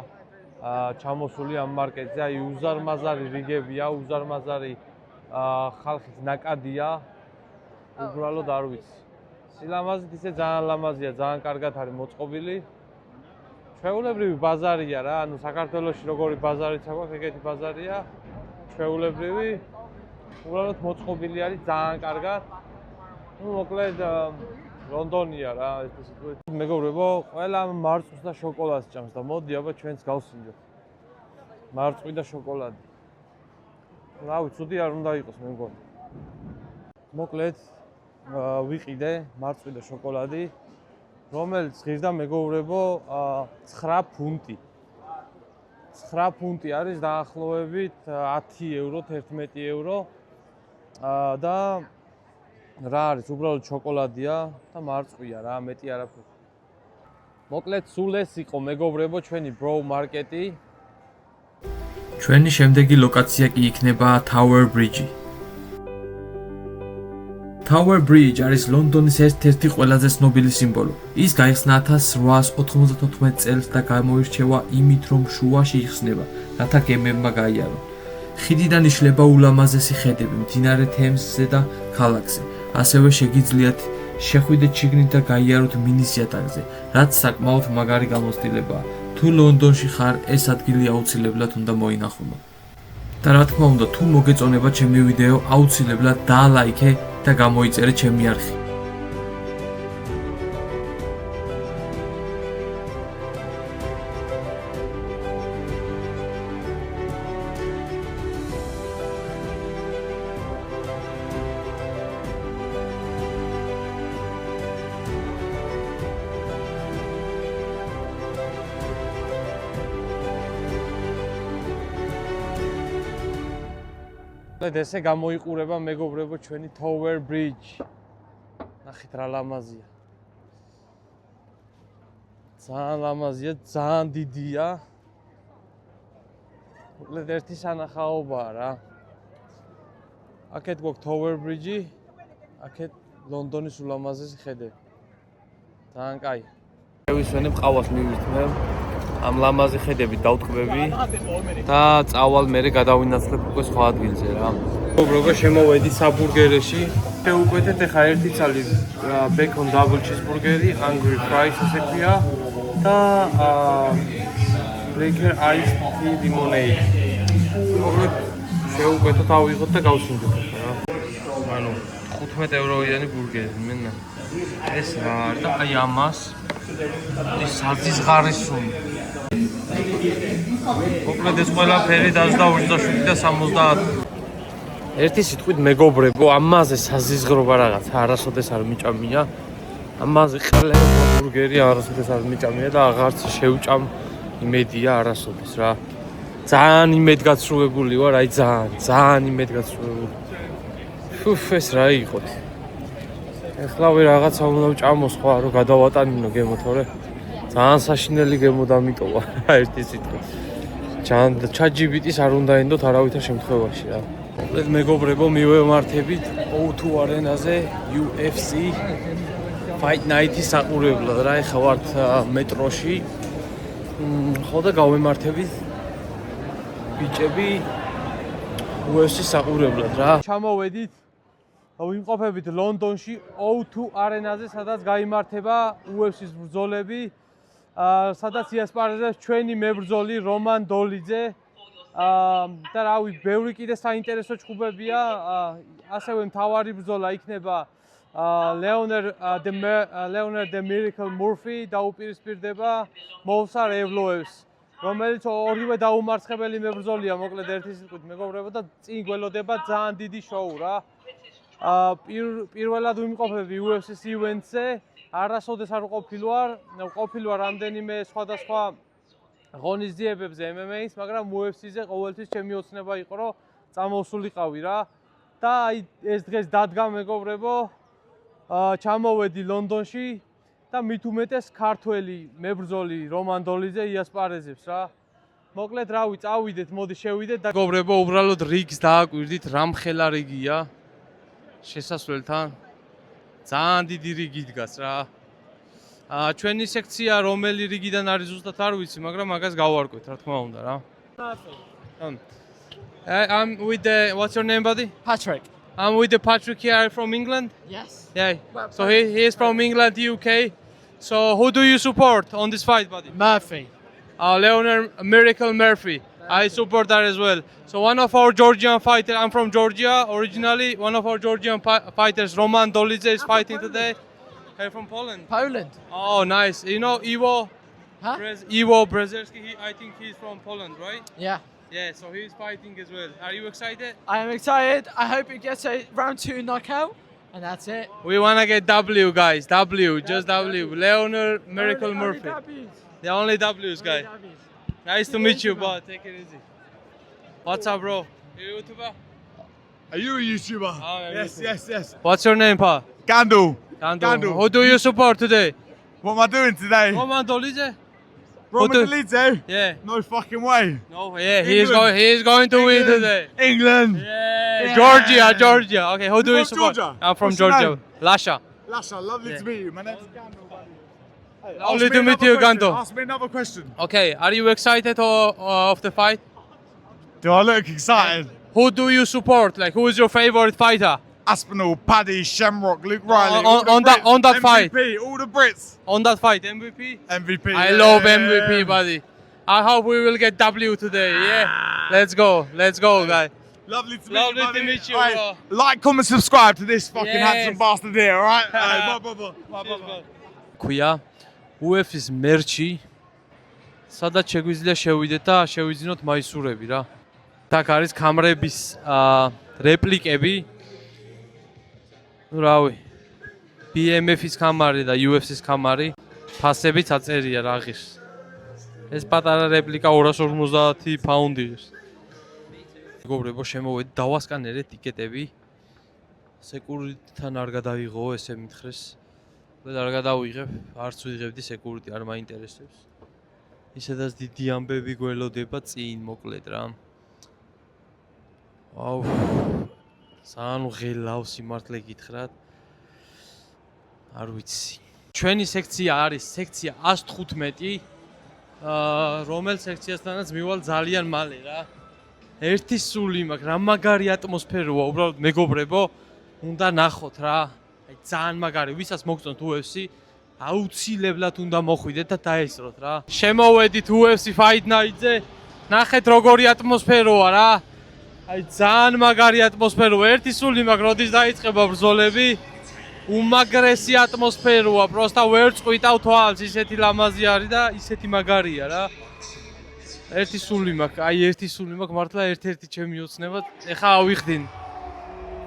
ჩამოსული ამ მარკეტზე, აი უზარმაზარი რიგებია, უზარმაზარი ხალხის ნაკადია. უბრალოდ არ ვიცი. სილამაზით ისე ძალიან ლამაზია, ძალიან კარგად არის მოწყობილი. ჩვეულებრივი ბაზარია რა, ანუ საქართველოში როგორი ბაზარიც აქვს, ეგეთი ბაზარია. ჩვეულებრივი უბრალოდ მოწყობილი არის ძალიან კარგად. ნუ მოკლედ ლონდონია რა, ეს სიტუაცია. მეგობრებო, ყველა მარწყვს და შოკოლადს ჭამს და მოდი აბა ჩვენც გავსინჯოთ. მარწყვი და შოკოლადი. რავი, ცუდი არ უნდა იყოს მე მგონი. მოკლედ ვიყიდე მარწყვი და შოკოლადი, რომელიც ღირდა მეგობრებო 9 ფუნტი. 9 ფუნტი არის დაახლოებით 10 ევრო, 11 ევრო. და რა არის, უბრალოდ შოკოლადია და მარწყვია რა, მეტი არაფერი. მოკლედ სულ ეს იყო მეგობრებო ჩვენი Bro Market-ი. ჩვენი შემდეგი ლოკაცია კი იქნება Tower Bridge-ი. Tower Bridge არის ლონდონის ერთ-ერთი ყველაზე ცნობილი სიმბოლო. ის გაიხსნა 1894 წელს და გამოირჩევა იმით, რომ შუაში იხსნება, რათა გემებმა გაიარონ. ხიდიდან იშლება ულამაზესი ხედები მდინარე თემზზე და ქალაქზე. ასევე შეგიძლიათ შეხვიდეთ შიგნით და გაიაროთ მინის იატაკზე, რაც საკმაოდ მაგარი გამოცდილებაა. თუ ლონდონში ხარ, ეს ადგილი აუცილებლად უნდა მოინახულო. და რა თქმა უნდა, თუ მოგეწონება ჩემი ვიდეო, აუცილებლად დაალაიქე და გამოიწერე ჩემი არხი. ესე გამოიყურება მეგობრებო ჩვენი Tower Bridge. ნახეთ რა ლამაზია. ძალიან ლამაზია, ძალიან დიდია. მოკლედ ერთი სანახაობაა რა. აქეთ გვაქვს Tower Bridge, აქეთ ლონდონის ულამაზესი ხედები. ძალიან კაი. შევისვენებ ყავას მივირთმე. ამ ლამაზი ხედები დავტყვევი და წავალ მერე გადავინაცვლებ უკვე სხვა ადგილზე რა. მეგობრებო, შემოვედი საბურგერში. შევუკვეთეთ ახლა ერთი ცალი bacon double cheeseburger-ი, hungry fries ესეთია და Blacker iced tea lemonade. მოგეთ შევუკვეთოთ, ავიღოთ და გავსინჯოთ რა. ანუ 15 ევროიანი ბურგერი მენა. ეს რა არის და აი ამას ის საძის ღარისუნი. მოკლედ ეს ყველაფერი დაძდა 27 და 70. ერთი სიტყვით მეგობრებო, ამაზე საზიზღრობა რაღაცა არასოდეს არ მიჭამია. ამაზე ყლება ბურგერი არასოდეს არ მიჭამია და აღარც შევჭამ იმედია არასოდეს რა. ძალიან იმედგაცრუებული ვარ, აი ძალიან იმედგაცრუებული. ფუფ, ეს რა იყოთ. ეხლა ვე რაღაცა უნდა ვჭამო სხვა რომ გადავატანინო გემო თორე. ძალიან საშინელი გემო დამიტოვა ერთი სიტყვით. ChatGPT-ს არ უნდა ენდოთ არავითარ შემთხვევაში რა. მოკლედ მეგობრებო, მივემართებით O2 არენაზე UFC Fight Night-ის საყურებლად რა. ეხლა ვართ მეტროში. ხო და გავემართებით ბიჭები UFC-ის საყურებლად რა. ჩამოვედით ვიმყოფებით ლონდონში O2 არენაზე, სადაც გაიმართება UFC-ის ბრძოლები. სადაც იასპარეზებს ჩვენი მებრძოლი რომან დოლიძე და რავი, ბევრი კიდე საინტერესო ჩხუბებია. ასევე მთავარი ბრძოლა იქნება Leonard the Miracle Murphy დაუპირისპირდება მოვსარ ევლოევს, რომელიც ორივე დაუმარცხებელი მებრძოლია. მოკლედ ერთი სიტყვით მეგობრებო და წინ გველოდება ძალიან დიდი შოუ რა. პირველად ვიმყოფები UFC-ის ივენტზე. არასოდეს არ ყოფილვარ რამდენიმე სხვადასხვა ღონისძიებებზე MMA-ის, მაგრამ UFC-ზე ყოველთვის ჩემი ოცნება იყო, რომ წამოსულიყავი რა. და აი ეს დღეს დადგა მეგობრებო, ჩამოვედი ლონდონში და მით უმეტეს ქართველი მებრძოლი რომან დოლიძე იასპარეზებს რა. მოკლედ რავი, წავიდეთ, მოდი შევიდეთ და მეგობრებო, უბრალოდ რიგს დააკვირდით, რამხელა რიგია შესასვლელთან. ძალიან დიდი რიგი დგას რა. ჩვენი სექცია რომელი რიგიდან არის ზუსტად არ ვიცი, მაგრამ მაგას გავარკვეთ რა თქმა უნდა რა. I'm with the what's your name buddy? Patrick. I'm with the Patrick here from England. Yes. Yeah. So he is from England, UK. So who do you support on this fight buddy? Murphy. Leonard Miracle Murphy. I support that as well. So one of our Georgian fighters, I'm from Georgia originally. One of our Georgian fighters, Roman Dolidze, is fighting today. Hey, from Poland. Poland. Oh, nice. You know Ivo? Huh? Ivo Brzezinski. I think he's from Poland, right? Yeah. Yeah. So he's fighting as well. Are you excited? I am excited. I hope it gets a round 2 knockout. And that's it. We wanna get W, guys. W, just W. Leonard Miracle Murphy. The only W's, guys. Nice to meet you, bud. Take it easy. What's up, bro? You a YouTuber? Are you a YouTuber? Oh, yeah, Yes, YouTuber. yes. What's your name, pa? Gandul. Gandu. Gandu. Who do you support today? What am I doing today? Roman Dolidze? Rommelite? Yeah. No fucking way. No, yeah, he is going to win today. England. Yeah. Georgia. Okay, who do You you from support? Georgia? I'm from What's your Georgia. name? Lasha. Lasha, lovely Yeah. to meet you. My name's Gando, buddy. Hey, Lovely ask me to meet another you, question. Gando. Ask me another question. Okay, are you excited of the fight? Do I look excited? Who do you support? Like, who is your favorite fighter? Aspinall, Paddy, Shamrock, Luke Riley. on- all the on that- Brits, on that fight. MVP, all the Brits. On that fight, MVP? MVP. I yeah, love yeah, MVP, yeah. buddy. I hope we will get W today. Yeah. Let's go, guys. Lovely to meet Lovely you, to buddy. meet you, Hey, bro. like, comment, subscribe to this fucking Yes. handsome bastard here, alright? Bye, bye. ქვია UFC-ს მერჩი სადაც შეგვიძლია შევიდეთ და შევიძინოთ მაისურები რა. აქ არის კამერების რეპლიკები. ნუ რავი. BMF-ის კამარი და UFC-ს კამარი ფასებიც აწერია რა ღირს. ეს პატარა რეპლიკა 250 ფაუნდი ღირს. მეგობრებო, შემოვედი დავასკანერეთ ტიკეტები. სეკურიტთან არ გადავიღო, ესე მითხრეს. არ გადავიღებ, არც ვიღებდი სეკურიტი, არ მაინტერესებს. ისედაც დიდი ამბები გველოდება წინ, მოკლედ რა. აუ. ძალიან ღელავ სიმართლე გითხრათ. არ ვიცი. ჩვენი სექცია არის სექცია 115. რომელ სექციასთანაც მივალ ძალიან მალე რა. ერთი სული მაქვს, რა მაგარი ატმოსფეროა, უბრალოდ მეგობრებო, უნდა ნახოთ რა. აი ძალიან მაგარი, ვისაც მოგწონთ UFC, აუცილებლად უნდა მოხვიდეთ და დაესწროთ რა. შემოვედით UFC Fight Night-ზე, ნახეთ როგორი ატმოსფეროა რა. აი ძალიან მაგარი ატმოსფეროა, ერთი სული მაქვს, როდის დაიწყება ბრძოლები. უმაგრესი ატმოსფეროა, პროსტა ვერ წყვიტავ თვალს, ისეთი ლამაზი არის და ისეთი მაგარია რა. ერთი სული მაქვს, აი ერთი სული მაქვს, მართლა ერთ-ერთი ჩემი ოცნება, ეხა ავიხდინ.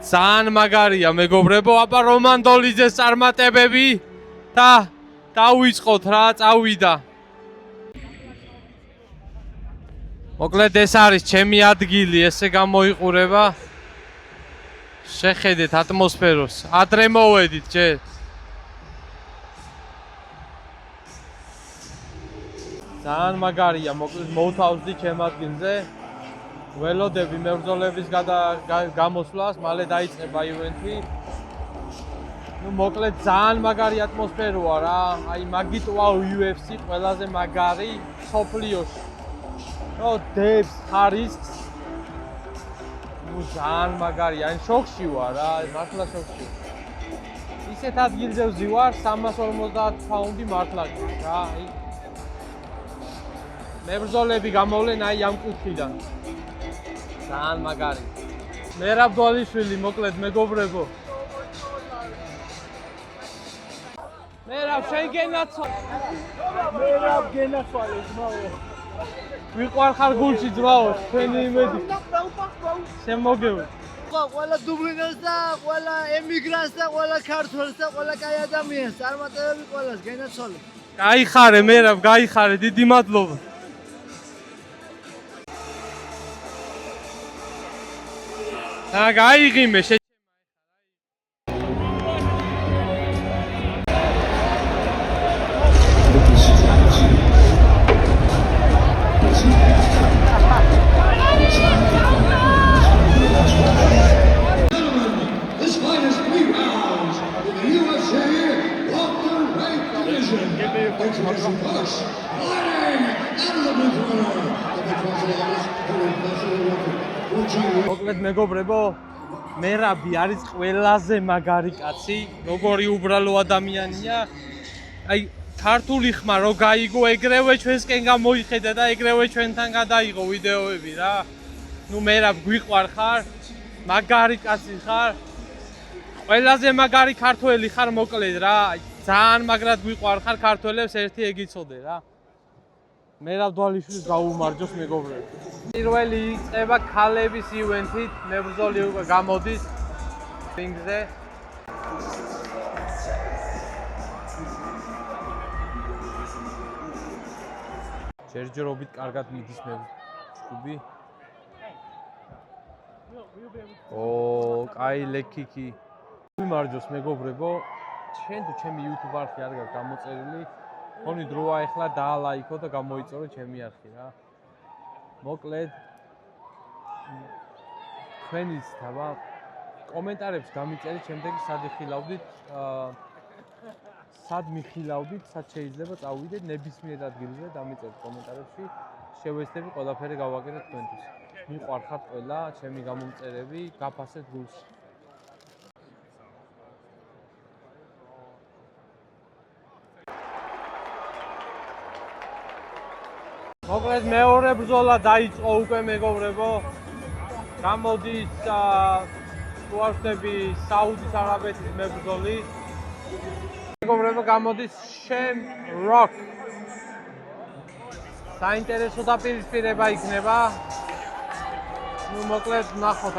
ძალიან მაგარია მეგობრებო, აბა რომანდოლიძეს წარმატებები და დავიწყოთ რა, წავიდა. მოკლედ ეს არის ჩემი ადგილი, ესე გამოიყურება. შეხედეთ ატმოსფეროს, ადრე მოვედით ჯერ. ძალიან მაგარია, მოკლედ მოვთავსდი ჩემ ადგილზე. ველოდები მებრძოლების გამოსვლას, მალე დაიწყება ივენთი. ნუ მოკლედ ძალიან მაგარი ატმოსფეროა რა. აი მაგით ვაუ UFC ყველაზე მაგარი სოფლიოში. ნუ დებს ხარისხს. ნუ ძალიან მაგარია, ან შოქში ვარ რა, მართლა შოქში. ისეთ ადგილზე ვზივარ 350 ფაუნდი მართლა რა. აი მებრძოლები გამოვლენ აი ამ კუთხიდან. ძალიან მაგარი. მერაბ დვალიშვილი, მოკლედ მეგობრებო. მერაბ შენ გენაცვალე. მერაბ გენაცვალე ძმაო. ვიყვარხარ გულში ძმაო, ჩვენი იმედი. შემოგევი. ყველა დუბლინელს და ყველა ემიგრანტს და ყველა ქართველს და ყველა კაი ადამიანს წარმატებები ყველას გენაცვალე. გაიხარე მერაბ, გაიხარე, დიდი მადლობა. გაიღიმე This fight is 3 rounds in the UFC welterweight division. Introducing first, fighting out of the blue corner, the professional მოკლედ მეგობრებო, მერაბი არის ყველაზე მაგარი კაცი, როგორი უბრალო ადამიანია. აი ქართული ხმა რო გაიგო, ეგრევე ჩვენსკენ გამოიხედა და ეგრევე ჩვენთან გადაიღო ვიდეოები რა. ნუ მერაბ გვიყვარხარ, მაგარი კაცი ხარ. ყველაზე მაგარი ქართველი ხარ მოკლედ რა. ძალიან მაგრად გვიყვარხარ ქართველებს, ერთი ეგიცოდე რა. მერაბ დვალიშვილს გაუმარჯოს მეგობრებო. პირველი იწყება ქალების ივენთით, მებრძოლი უკვე გამოდის რინგზე. ჯერჯერობით კარგად მიდის მებრძოლი. კაი ლეკიკი. მიმარჯოს მეგობრებო. შენ თუ ჩემი YouTube არხი არ გაქვს გამოწერილი, ხონი დროა ეხლა დაალაიქო და გამოიწორო ჩემი არხი რა. მოკლედ თქვენიც თავა კომენტარებში დამიწერეთ შემდეგი სად იხილავდით სად მიხილავდით, სად შეიძლება წავიდეთ ნებისმიერ ადგილზე დამიწერეთ კომენტარებში. შევეცდები ყველაფერი გავაკეთოთ თქვენთვის. მიყვარხართ ყველა ჩემი გამომწერები, გაფასეთ გულს. მოკლედ მეორე ბრძოლა დაიწყო უკვე მეგობრებო. გამოდის ვარშავი საუდის არაბეთის მებრძოლი. მეგობრებო გამოდის Shamrock. საინტერესო დაპირისპირება იქნება. ნუ მოკლედ ნახოთ.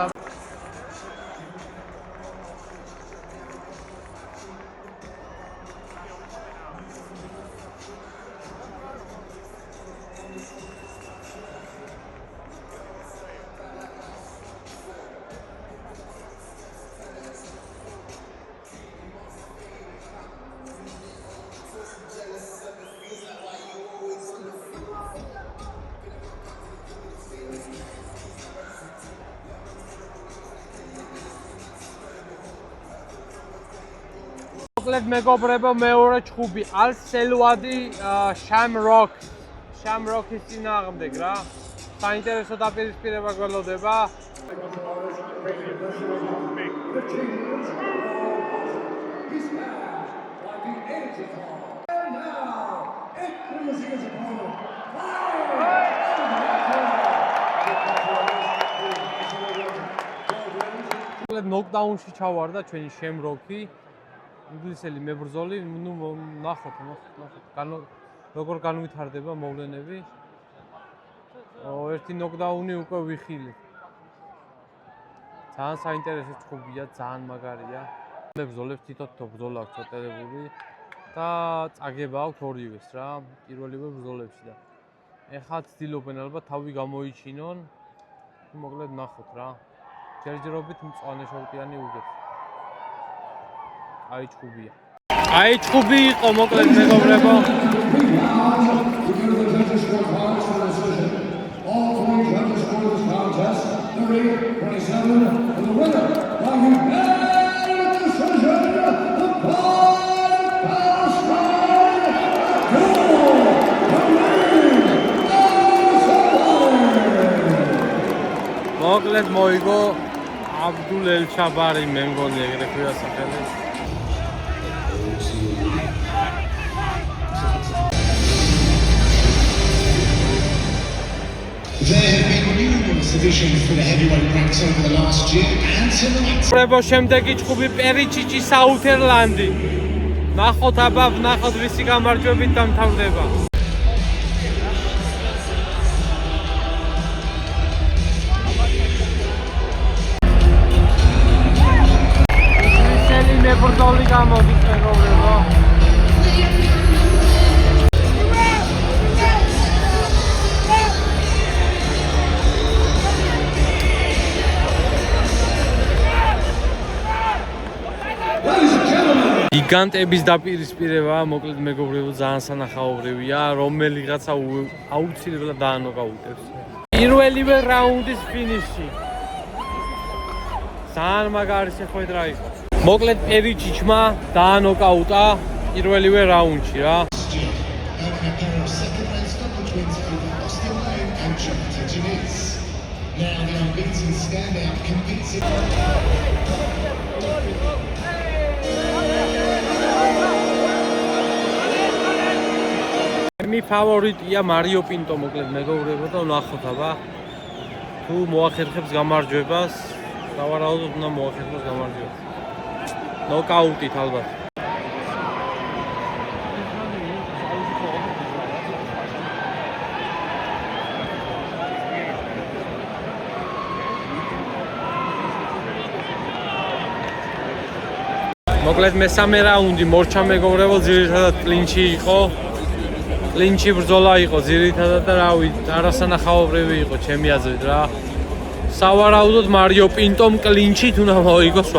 მოკლედ მეგობრებო მეორე ჩხუბი ალ სელვადი Shamrock-ის წინააღმდეგ რა. საინტერესო დაპირისპირება გველოდება. მოკლედ ნოკდაუნში ჩავარდა ჩვენი Shamrock-ი. ინგლისელი მებრძოლი, ნუ ნახოთ. როგორ განვითარდება მოვლენები. ერთი ნოკდაუნი უკვე ვიხილეთ. ძალიან საინტერესო ჩხუბია, ძალიან მაგარია. მებრძოლებს თვითონ ბრძოლა აქვს წოტებული და წაგება აქვს ორივეს რა, პირველივე ბრძოლებში და ეხლა ცდილობენ ალბათ თავი გამოიჩინონ. მოკლედ ნახოთ რა. ჯერჯერობით მწვანე შორტიანი უგებს. აი ჩხუბია. აი ჩხუბი იყო მოკლედ მეგობრებო. მოკლედ მოიგო აბდულ ელ-ჩაბარი მე მგონი ეგრე ქვია სახელი. There have been numerous additions to the heavyweight ranks over the last year and tonight. პრებო შემდეგი ჩხუბი პერიჩიჩი საუთერლანდი. ნახოთ აბა ნახოთ ვისი გამარჯვებით დამთავრდება. ისინი მებრძოლი გამოდის მეგობრებო. გიგანტების დაპირისპირება, მოკლედ მეგობრებო, ძალიან სანახაობრივია, რომელიღაცა აუცილებლად დაანოკაუტებს. პირველივე რაუნდის ფინიში. ძალიან მაგარი შეხვედრა იყო. მოკლედ პერიჩიჩმა დაანოკაუტა პირველივე რაუნდში რა. მე ფავორიტია მარიო პინტო მოკლედ მეგობრებო და ნახოთ აბა თუ მოახერხებს გამარჯვებას, სავარაუდოდ უნდა მოახერხოს გამარჯვებას. ნოკაუტით ალბათ. მოკლედ მესამე რაუნდი მორჩა მეგობრებო, ძირითადად კლინჩი იყო. კლინჩი ბრძოლა იყო ძირითადად და რავი, არასანახაობრივი იყო ჩემი აზრით რა. სავარაუდოდ მარიო პინტომ კლინჩით უნდა მოიგოს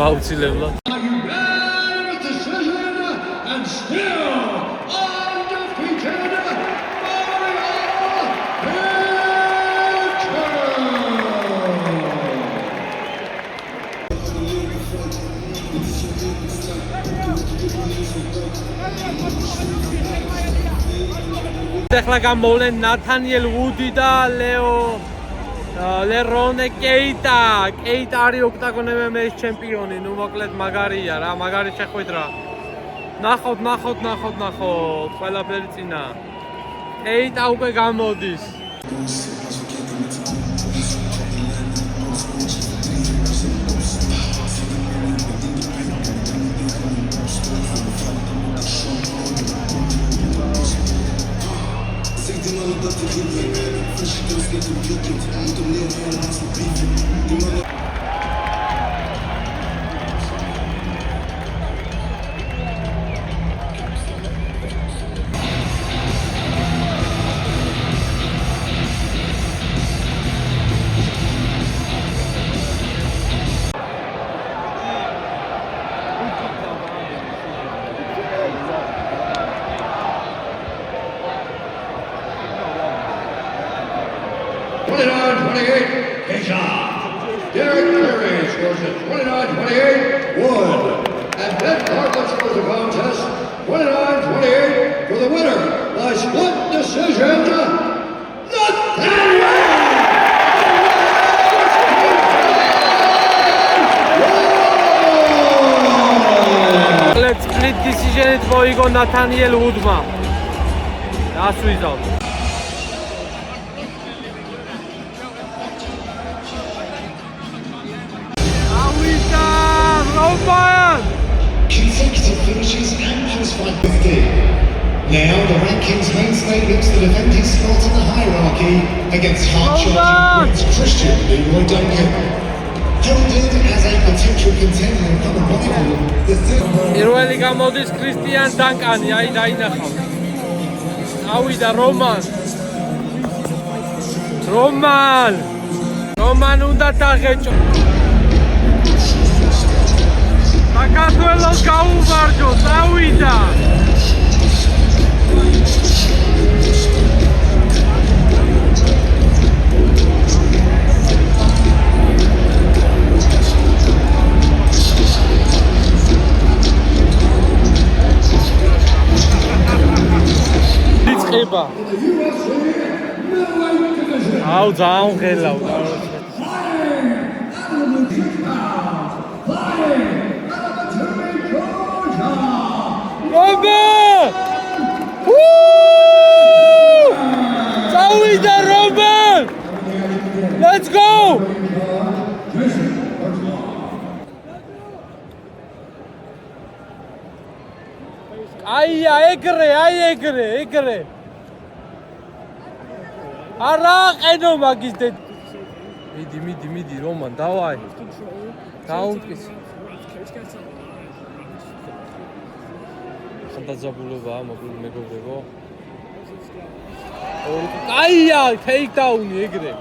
ეხლა გამოვლენ ნათანიელ ვუდი და ლერონე კეიტა. კეიტა არის ოქტაგონ MMA-ის ჩემპიონი. ნუ მოკლედ მაგარია რა, მაგარი შეხვედრა. ნახოთ. ყველაფერი წინა. კეიტა უკვე გამოდის. Derek Perry scores it 29-28, Wood. And Ben Bartlett scores the contest 29-28 for the winner by split decision, Nathaniel! Let's split decision მოიგო ნათანიელ ვუდმა. დასვიზავთ. Consecutive finishes and post-fight 50. Now the rankings mainstay looks the defending spot in the hierarchy against hard-charging Prince Christian Leroy Duncan. Heralded as a potential contender for the rival, the third... პირველი გამოდის კრისტიან დანკანი, აი დაინახავთ. ავიდა რომან უნდა დაღეჭო. საქართველოს გაუმარჯო, წავიდა. იწყება. აუ ძალიან ღელავდა. წავიდა რომან! Let's go! აია ეგრე. არა ყენო მაგის დედ. მიდი რომან, დავაი. დაუნტკის. ხანდაზაბულობაა, მოკლედ მეგობრებო. აია, ტეიქდაუნი ეგრე.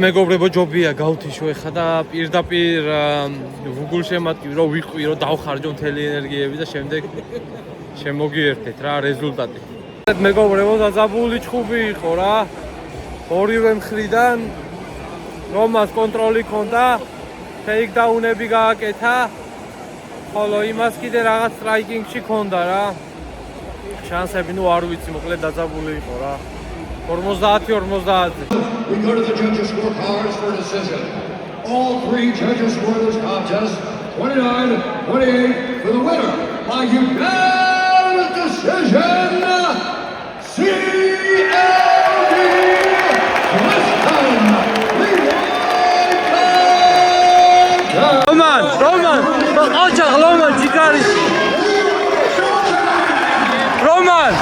მეგობრებო, ჯობია გავთიშო ეხა და პირდაპირ ვუგულშემატკივრო, რომ ვიყვი, რომ დავხარჯო მთელი ენერგიები და შემდეგ შემოგიერთეთ რა რეზულტატი. მეგობრებო, დაძაბული ჩხუბი იყო რა. ორივე მხრიდან რომას კონტროლი ჰქონდა, ტეიქდაუნები გააკეთა. ხოლო იმას კიდე რაღაც სტრაიკინგში ჰქონდა რა. შანსები ნუ არ ვიცი, მოკლედ დაძაბული იყო რა. 50-50. We go to the judges' scorecards for decision. All three judges score this contest 29-28 for the winner by unanimous decision, CLD Christian Leroy Duncan. Roman, ოჯახ ლომან ჯიგარი. რომან.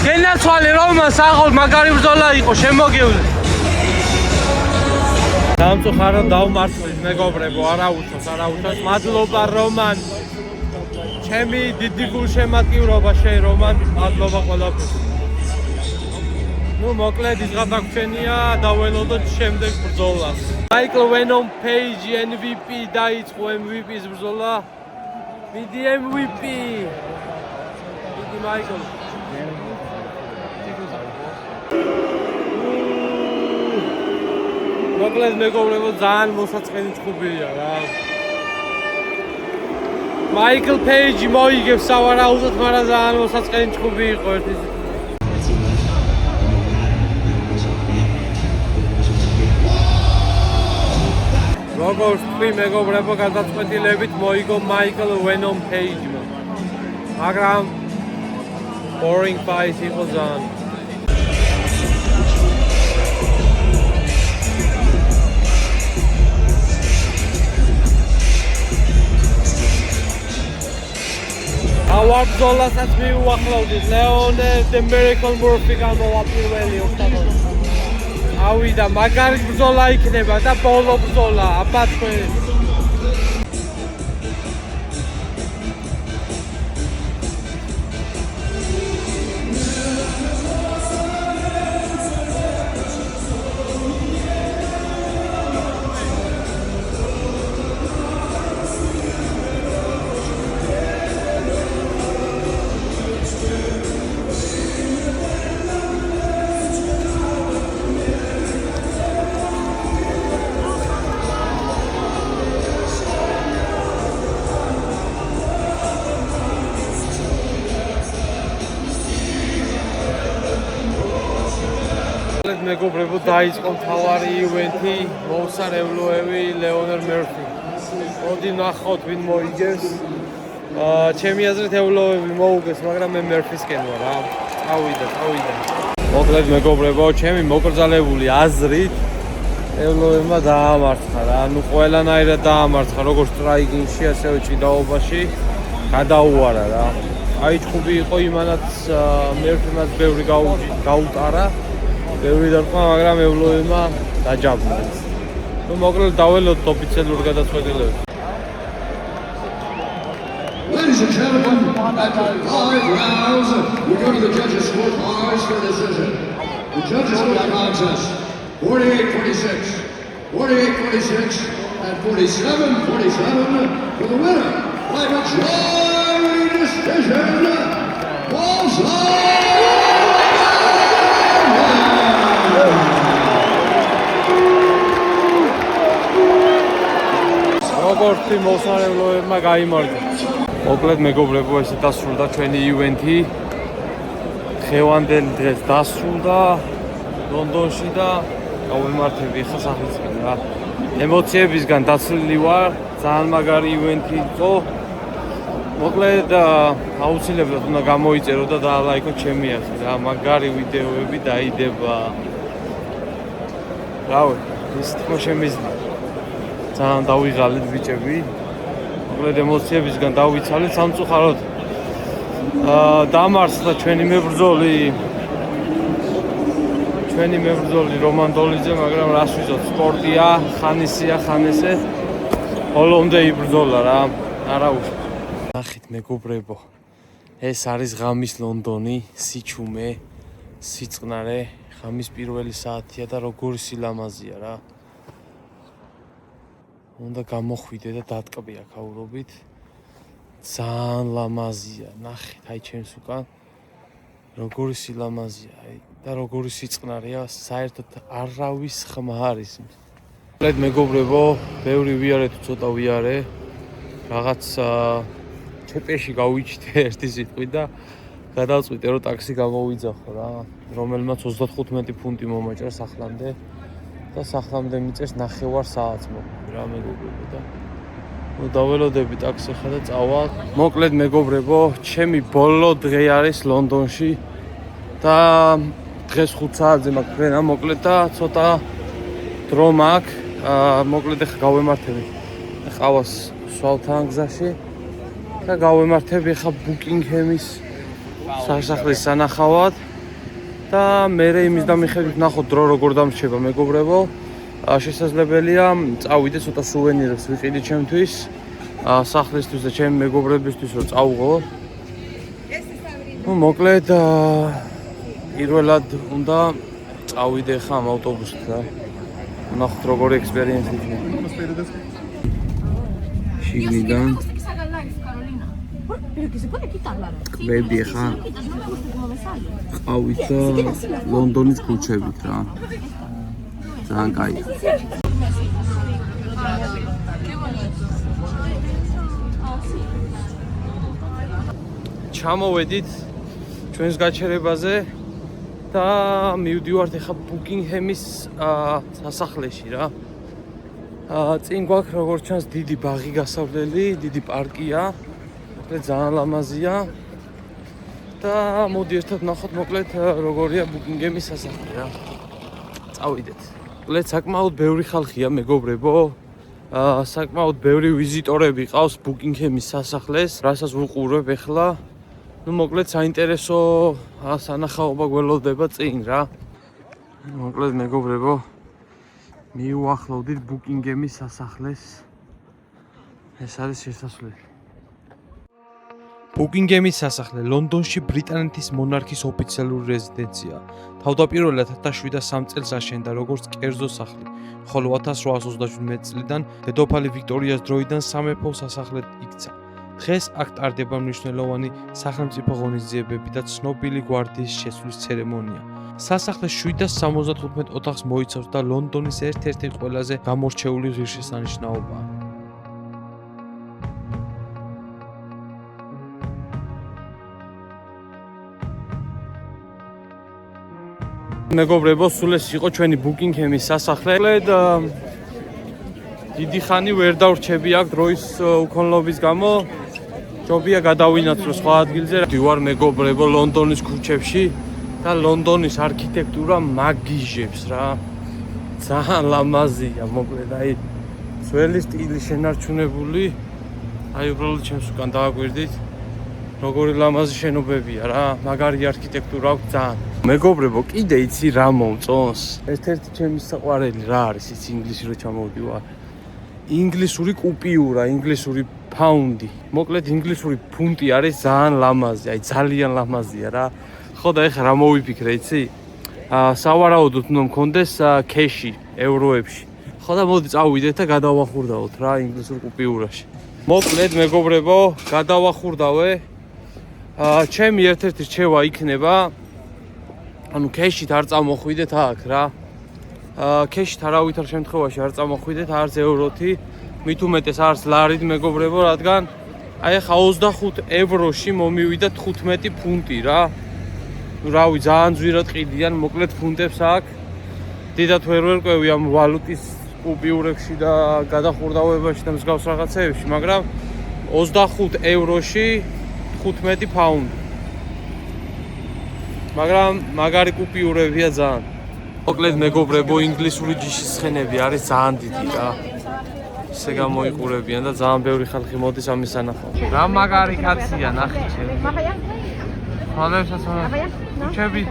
გენაცვალე რომან საღოლ მაგარი ბრძოლა იყო, შემოგივლე. დამწუხარო დავმარცხეთ მეგობრებო, არაუჩოს. მადლობა რომან. ჩემი დიდი გულშემატკივრობა შენ რომან, მადლობა ყველაფერს. ნუ მოკლედ ის გადაგჩენია, დაველოდოთ შემდეგ ბრძოლას. Michael Venom Page MVP დაიწყო MVP-ის ბრძოლა. მიდი MVP. მიდი Michael. მოკლედ მეგობრებო, ძალიან მოსაწყენი ჭუბია რა. მაიკლ პეიჯი მოიგებს სავარაუდოდ, მაგრამ ძალიან მოსაწყენი ჭუბი იყო ერთი. როგორც თქვი მეგობრებო, გადაწყვეტილებით მოიგო მაიკლ ვენომ პეიჯმა. მაგრამ boring fight იყო ძალიან. Our ბრძოლასაც მიუახლოვდით. ლეონე The Miracle Murphy გამოვა პირველი ოქტაგონში. ავიდა, მაგარი ბრძოლა იქნება და ბოლო ბრძოლა, აბა თქვენ. მეგობრებო, დაიწყო მთავარი ივენთი, მოუსარებლოები ლეონერ მერფი. მოდი ნახოთ ვინ მოიგებს. ჩემი აზრით ევლოები მოუგეს, მაგრამ მე მერფისკენ ვარ რა. წავიდა. მოკლედ მეგობრებო, ჩემი მოკრძალებული აზრით ევლოებმა დაამარცხა რა. ანუ ყველანაირად დაამარცხა, როგორც ტრაიგინში, ასევე ჭიდაობაში გადაუარა რა. აი ჭუბი იყო იმანაც მერფიმაც ბევრი გაუტარა. ბევრი დარტყმა, მაგრამ ევლოებმა დაჯაბნეს. ნუ მოკლედ დაველოთ ოფიციალურ გადაწყვეტილებას. Ladies and gentlemen, after 5 rounds, we go to the judges' scorecards for decision. The judges score the contest 48-46, 48-46, and 47-47 for the winner by majority decision, Walter. როგორც მოსარებლოებმა გაიმარჯვა. მოკლედ მეგობრებო, ესე დასრულდა ჩვენი ივენთი. ხევანდელი დღეს დასრულდა ლონდონში და გავიმართები ხა სახელმწიფო რა. ემოციებისგან დაცლილი ვარ, ძალიან მაგარი ივენთი იყო. მოკლედ აუცილებლად უნდა გამოიწერო და დაალაიქო ჩემი აზრი რა. მაგარი ვიდეოები დაიდება. რავი, ის თქო შემიზნა. ძალიან დავიღალეთ ბიჭები. მოკლედ ემოციებისგან დავიცალეთ სამწუხაროდ. დამარცხდა ჩვენი მებრძოლი რომან დოლიძე, მაგრამ რას ვიზოთ, სპორტია, ხანისია, ხანესე. ბოლომდე იბრძოლა რა. არა უშ. ნახეთ მეგობრებო. ეს არის ღამის ლონდონი, სიჩუმე, სიწყნარე, ღამის პირველი საათია და როგორი სილამაზია რა. უნდა გამოხვიდე და დატკბე აქაურობით. ძალიან ლამაზია. ნახეთ, აი ჩემს უკან. როგორი სილამაზია, აი და როგორი სიწყნარია, საერთოდ არავის ხმა არის. მოკლედ მეგობრებო, ბევრი ვიარე თუ ცოტა ვიარე. რაღაც ჩეპეში გავიჩიტე ერთი სიტყვით და გადავწყვიტე რომ ტაქსი გამოვიძახო რა. რომელმაც 35 ფუნტი მომაჭრა სახლამდე. და სახლამდე მიწეს 9 საათს მოგვიყვი რა მეგობრებო და ნუ დაველოდები ტაქსი ხა და წავალ. მოკლედ მეგობრებო, ჩემი ბოლო დღე არის ლონდონში და დღეს 5 საათზე მაქვს ფრენა, მოკლედ და ცოტა დრო მაქვს. მოკლედ ახლა გავემართები. ყავას სვალთან გზაში და გავემართები ახლა ბუკინგჰემის სასახლის სანახავად. და მე იმის და მიხედვით ნახოთ დრო როგორ დამრჩება მეგობრებო. შესაძლებელია წავიდე ცოტა სუვენირებს ვიყიდე ჩემთვის, სახლისთვის და ჩემი მეგობრებისთვის რომ წავღო. ნუ მოკლედ პირველად უნდა წავიდე ხა ამ ავტობუსით რა. ნახოთ როგორი ექსპერიენსი იქნება. შიგნიდან კვები ხა ყავით და ლონდონის ქუჩებით რა. ძალიან კაია. ჩამოვედით ჩვენს გაჩერებაზე და მივდივართ ახლა ბუკინგჰემის სასახლეში რა. წინ გვაქვს როგორც ჩანს დიდი ბაღი გასავლელი, დიდი პარკია, მოკლედ ძალიან ლამაზია და მოდი ერთად ნახოთ მოკლედ როგორია ბუკინგჰემის სასახლე რა. წავიდეთ. მოკლედ საკმაოდ ბევრი ხალხია მეგობრებო. საკმაოდ ბევრი ვიზიტორები ყავს ბუკინგჰემის სასახლეს, რასაც ვუყურებ ახლა. Ну, მოკლედ საინტერესო სანახაობა გველოდება წინ რა. მოკლედ მეგობრებო, მივუახლოვდით ბუკინგჰემის სასახლეს. ეს არის შესასვლელი. ბუკინგჰემის სასახლე ლონდონში ბრიტანეთის მონარქის ოფიციალური რეზიდენცია. თავდაპირველად 1703 წელს აშენდა როგორც კერძო სახლი, ხოლო 1837 წლიდან დედოფალი ვიქტორიას დროიდან სამეფო სასახლედ იქცა. დღეს აქ ტარდება მნიშვნელოვანი სახელმწიფო ღონისძიებები და ცნობილი გვარდიის შესვლის ცერემონია. სასახლე 775 ოთახს მოიცავს და ლონდონის ერთ-ერთი ყველაზე გამორჩეული ღირსშესანიშნაობაა. მეგობრებო, სულ ეს იყო ჩვენი ბუკინგჰემის სასახლე. დიდი ხანი ვერ დავრჩები აქ დროის უქონლობის გამო. ჯობია გადავინაცვლო სხვა ადგილზე. ვარ მეგობრებო ლონდონის ქუჩებში და ლონდონის არქიტექტურა მაგიჟებს რა. ძალიან ლამაზია, მოკლედ აი ძველი სტილი შენარჩუნებული. აი უბრალოდ ჩემს უკან დააკვირდით. როგორი ლამაზი შენობებია რა. მაგარი არქიტექტურა აქვს ძალიან. მეგობრებო, კიდე იცი რა მომწონს? ერთ-ერთი ჩემი საყვარელი რა არის, იცი ინგლისში რო ჩამოვდივარ. ინგლისური კუპიურა, ინგლისური ფაუნდი. მოკლედ ინგლისური ფუნტი არის ძალიან ლამაზი, აი ძალიან ლამაზია რა. ხო და ეხლა რა მოვიფიქრე, იცი? სავარაუდოდ უნდა მქონდეს ქეში, ევროებში. ხო და მოდი წავიდეთ და გადავახურდავთ რა ინგლისურ კუპიურაში. მოკლედ მეგობრებო, გადავახურდავე. ჩემი ერთ-ერთი რჩევა იქნება ანუ ქეშით არ წამოხვიდეთ აქ რა. ქეშით არავითარ შემთხვევაში არ წამოხვიდეთ არც ევროთი, მით უმეტეს არც ლარით მეგობრებო, რადგან აი ახლა 25 ევროში მომივიდა 15 ფუნტი რა. ნუ რავი, ძალიან ძვირად ყიდიან, მოკლედ ფუნტებს აქ. დიდად ვერ ვერკვევი ამ ვალუტის კუპიურებში და გადახურდავებაში და მსგავს რაღაცეებში, მაგრამ 25 ევროში 15 ფაუნდი. მაგრამ მაგარი კუპიურებია ძალიან. მოკლედ მეგობრებო, ინგლისური ჯიშის ცხენები არის ძალიან დიდი რა. ისე გამოიყურებიან და ძალიან ბევრი ხალხი მოდის ამის სანახავად. რა მაგარი კაცია, ნახე ჩემი. ხალებსაც ჩები.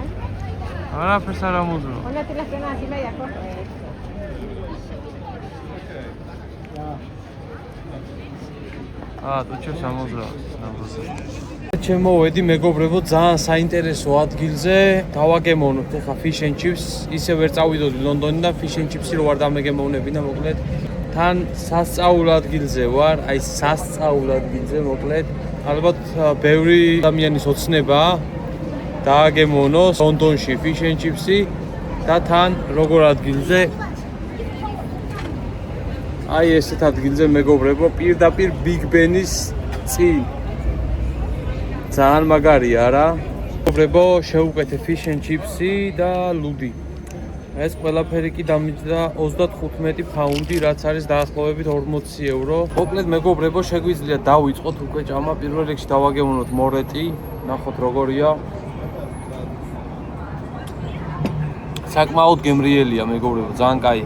არაფერს არ ამოძრო. თუ ჩემს ამოძრო. ჩემოვედი მეგობრებო ძალიან საინტერესო ადგილზე. დავაგემოვნოთ ახლა fish and chips. ისე ვერ წავიდოდი ლონდონიდან fish and chips-ი რო არ დამეგემოვნებინა მოკლედ. თან სასწაულ ადგილზე ვარ, აი სასწაულ ადგილზე მოკლედ. ალბათ ბევრი ადამიანის ოცნებაა დააგემოვნოს ლონდონში fish and chips-ი და თან როგორ ადგილზე აი ესეთ ადგილზე მეგობრებო, პირდაპირ Big Ben-ის წინ. ძალიან მაგარია რა. მეგობრებო, შევუკეთე fish and chips-ი და ლუდი. ეს ყველაფერი კი დამიჯდა 35 ფაუნდი, რაც არის დაახლოებით 40 euро. მოკლედ მეგობრებო, შეგვიძლია დავიწყოთ უკვე ჭამა. პირველ რიგში დავაგემოვნოთ მორეტი, ნახოთ როგორია. საკმაოდ გემრიელია მეგობრებო, ძალიან კაი.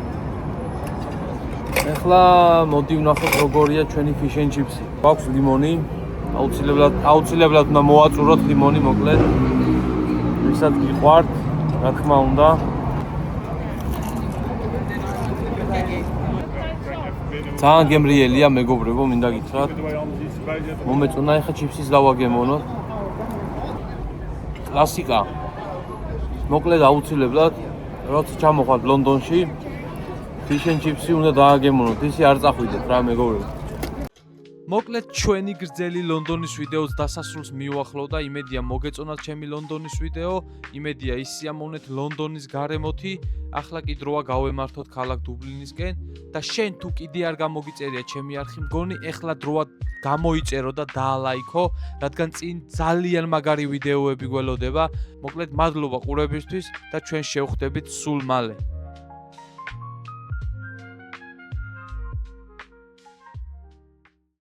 ეხლა მოდი ვნახოთ როგორია ჩვენი fish and chips-ი. გვაქვს ლიმონი, აუცილებლად უნდა მოვაწუროთ ლიმონი მოკლედ. ვისაც გიყვართ, რა თქმა უნდა. ძალიან გემრიელია მეგობრებო, მინდა გითხრათ. მომეწონა ეხლა ჩიფსის დავაგემოვნოთ. კლასიკა. მოკლედ აუცილებლად, როცა ჩამოხვართ ლონდონში, fish and chips-ი უნდა დააგემოვნოთ, ისე არ წახვიდეთ რა მეგობრებო. მოკლედ ჩვენი გრძელი ლონდონის ვიდეოს დასასრულს მივახლოვ და იმედია მოგეწონათ ჩემი ლონდონის ვიდეო, იმედია ისიამოვნეთ ლონდონის გარემოთი, ახლა კი დროა გავემართოთ ქალაქ დუბლინისკენ და შენ თუ კიდე არ გამოგიწერია ჩემი არხი, მგონი ეხლა დროა გამოიწერო და დაალაიქო, რადგან წინ ძალიან მაგარი ვიდეოები გველოდება. მოკლედ მადლობა ყურებისთვის და ჩვენ შევხვდებით სულ მალე.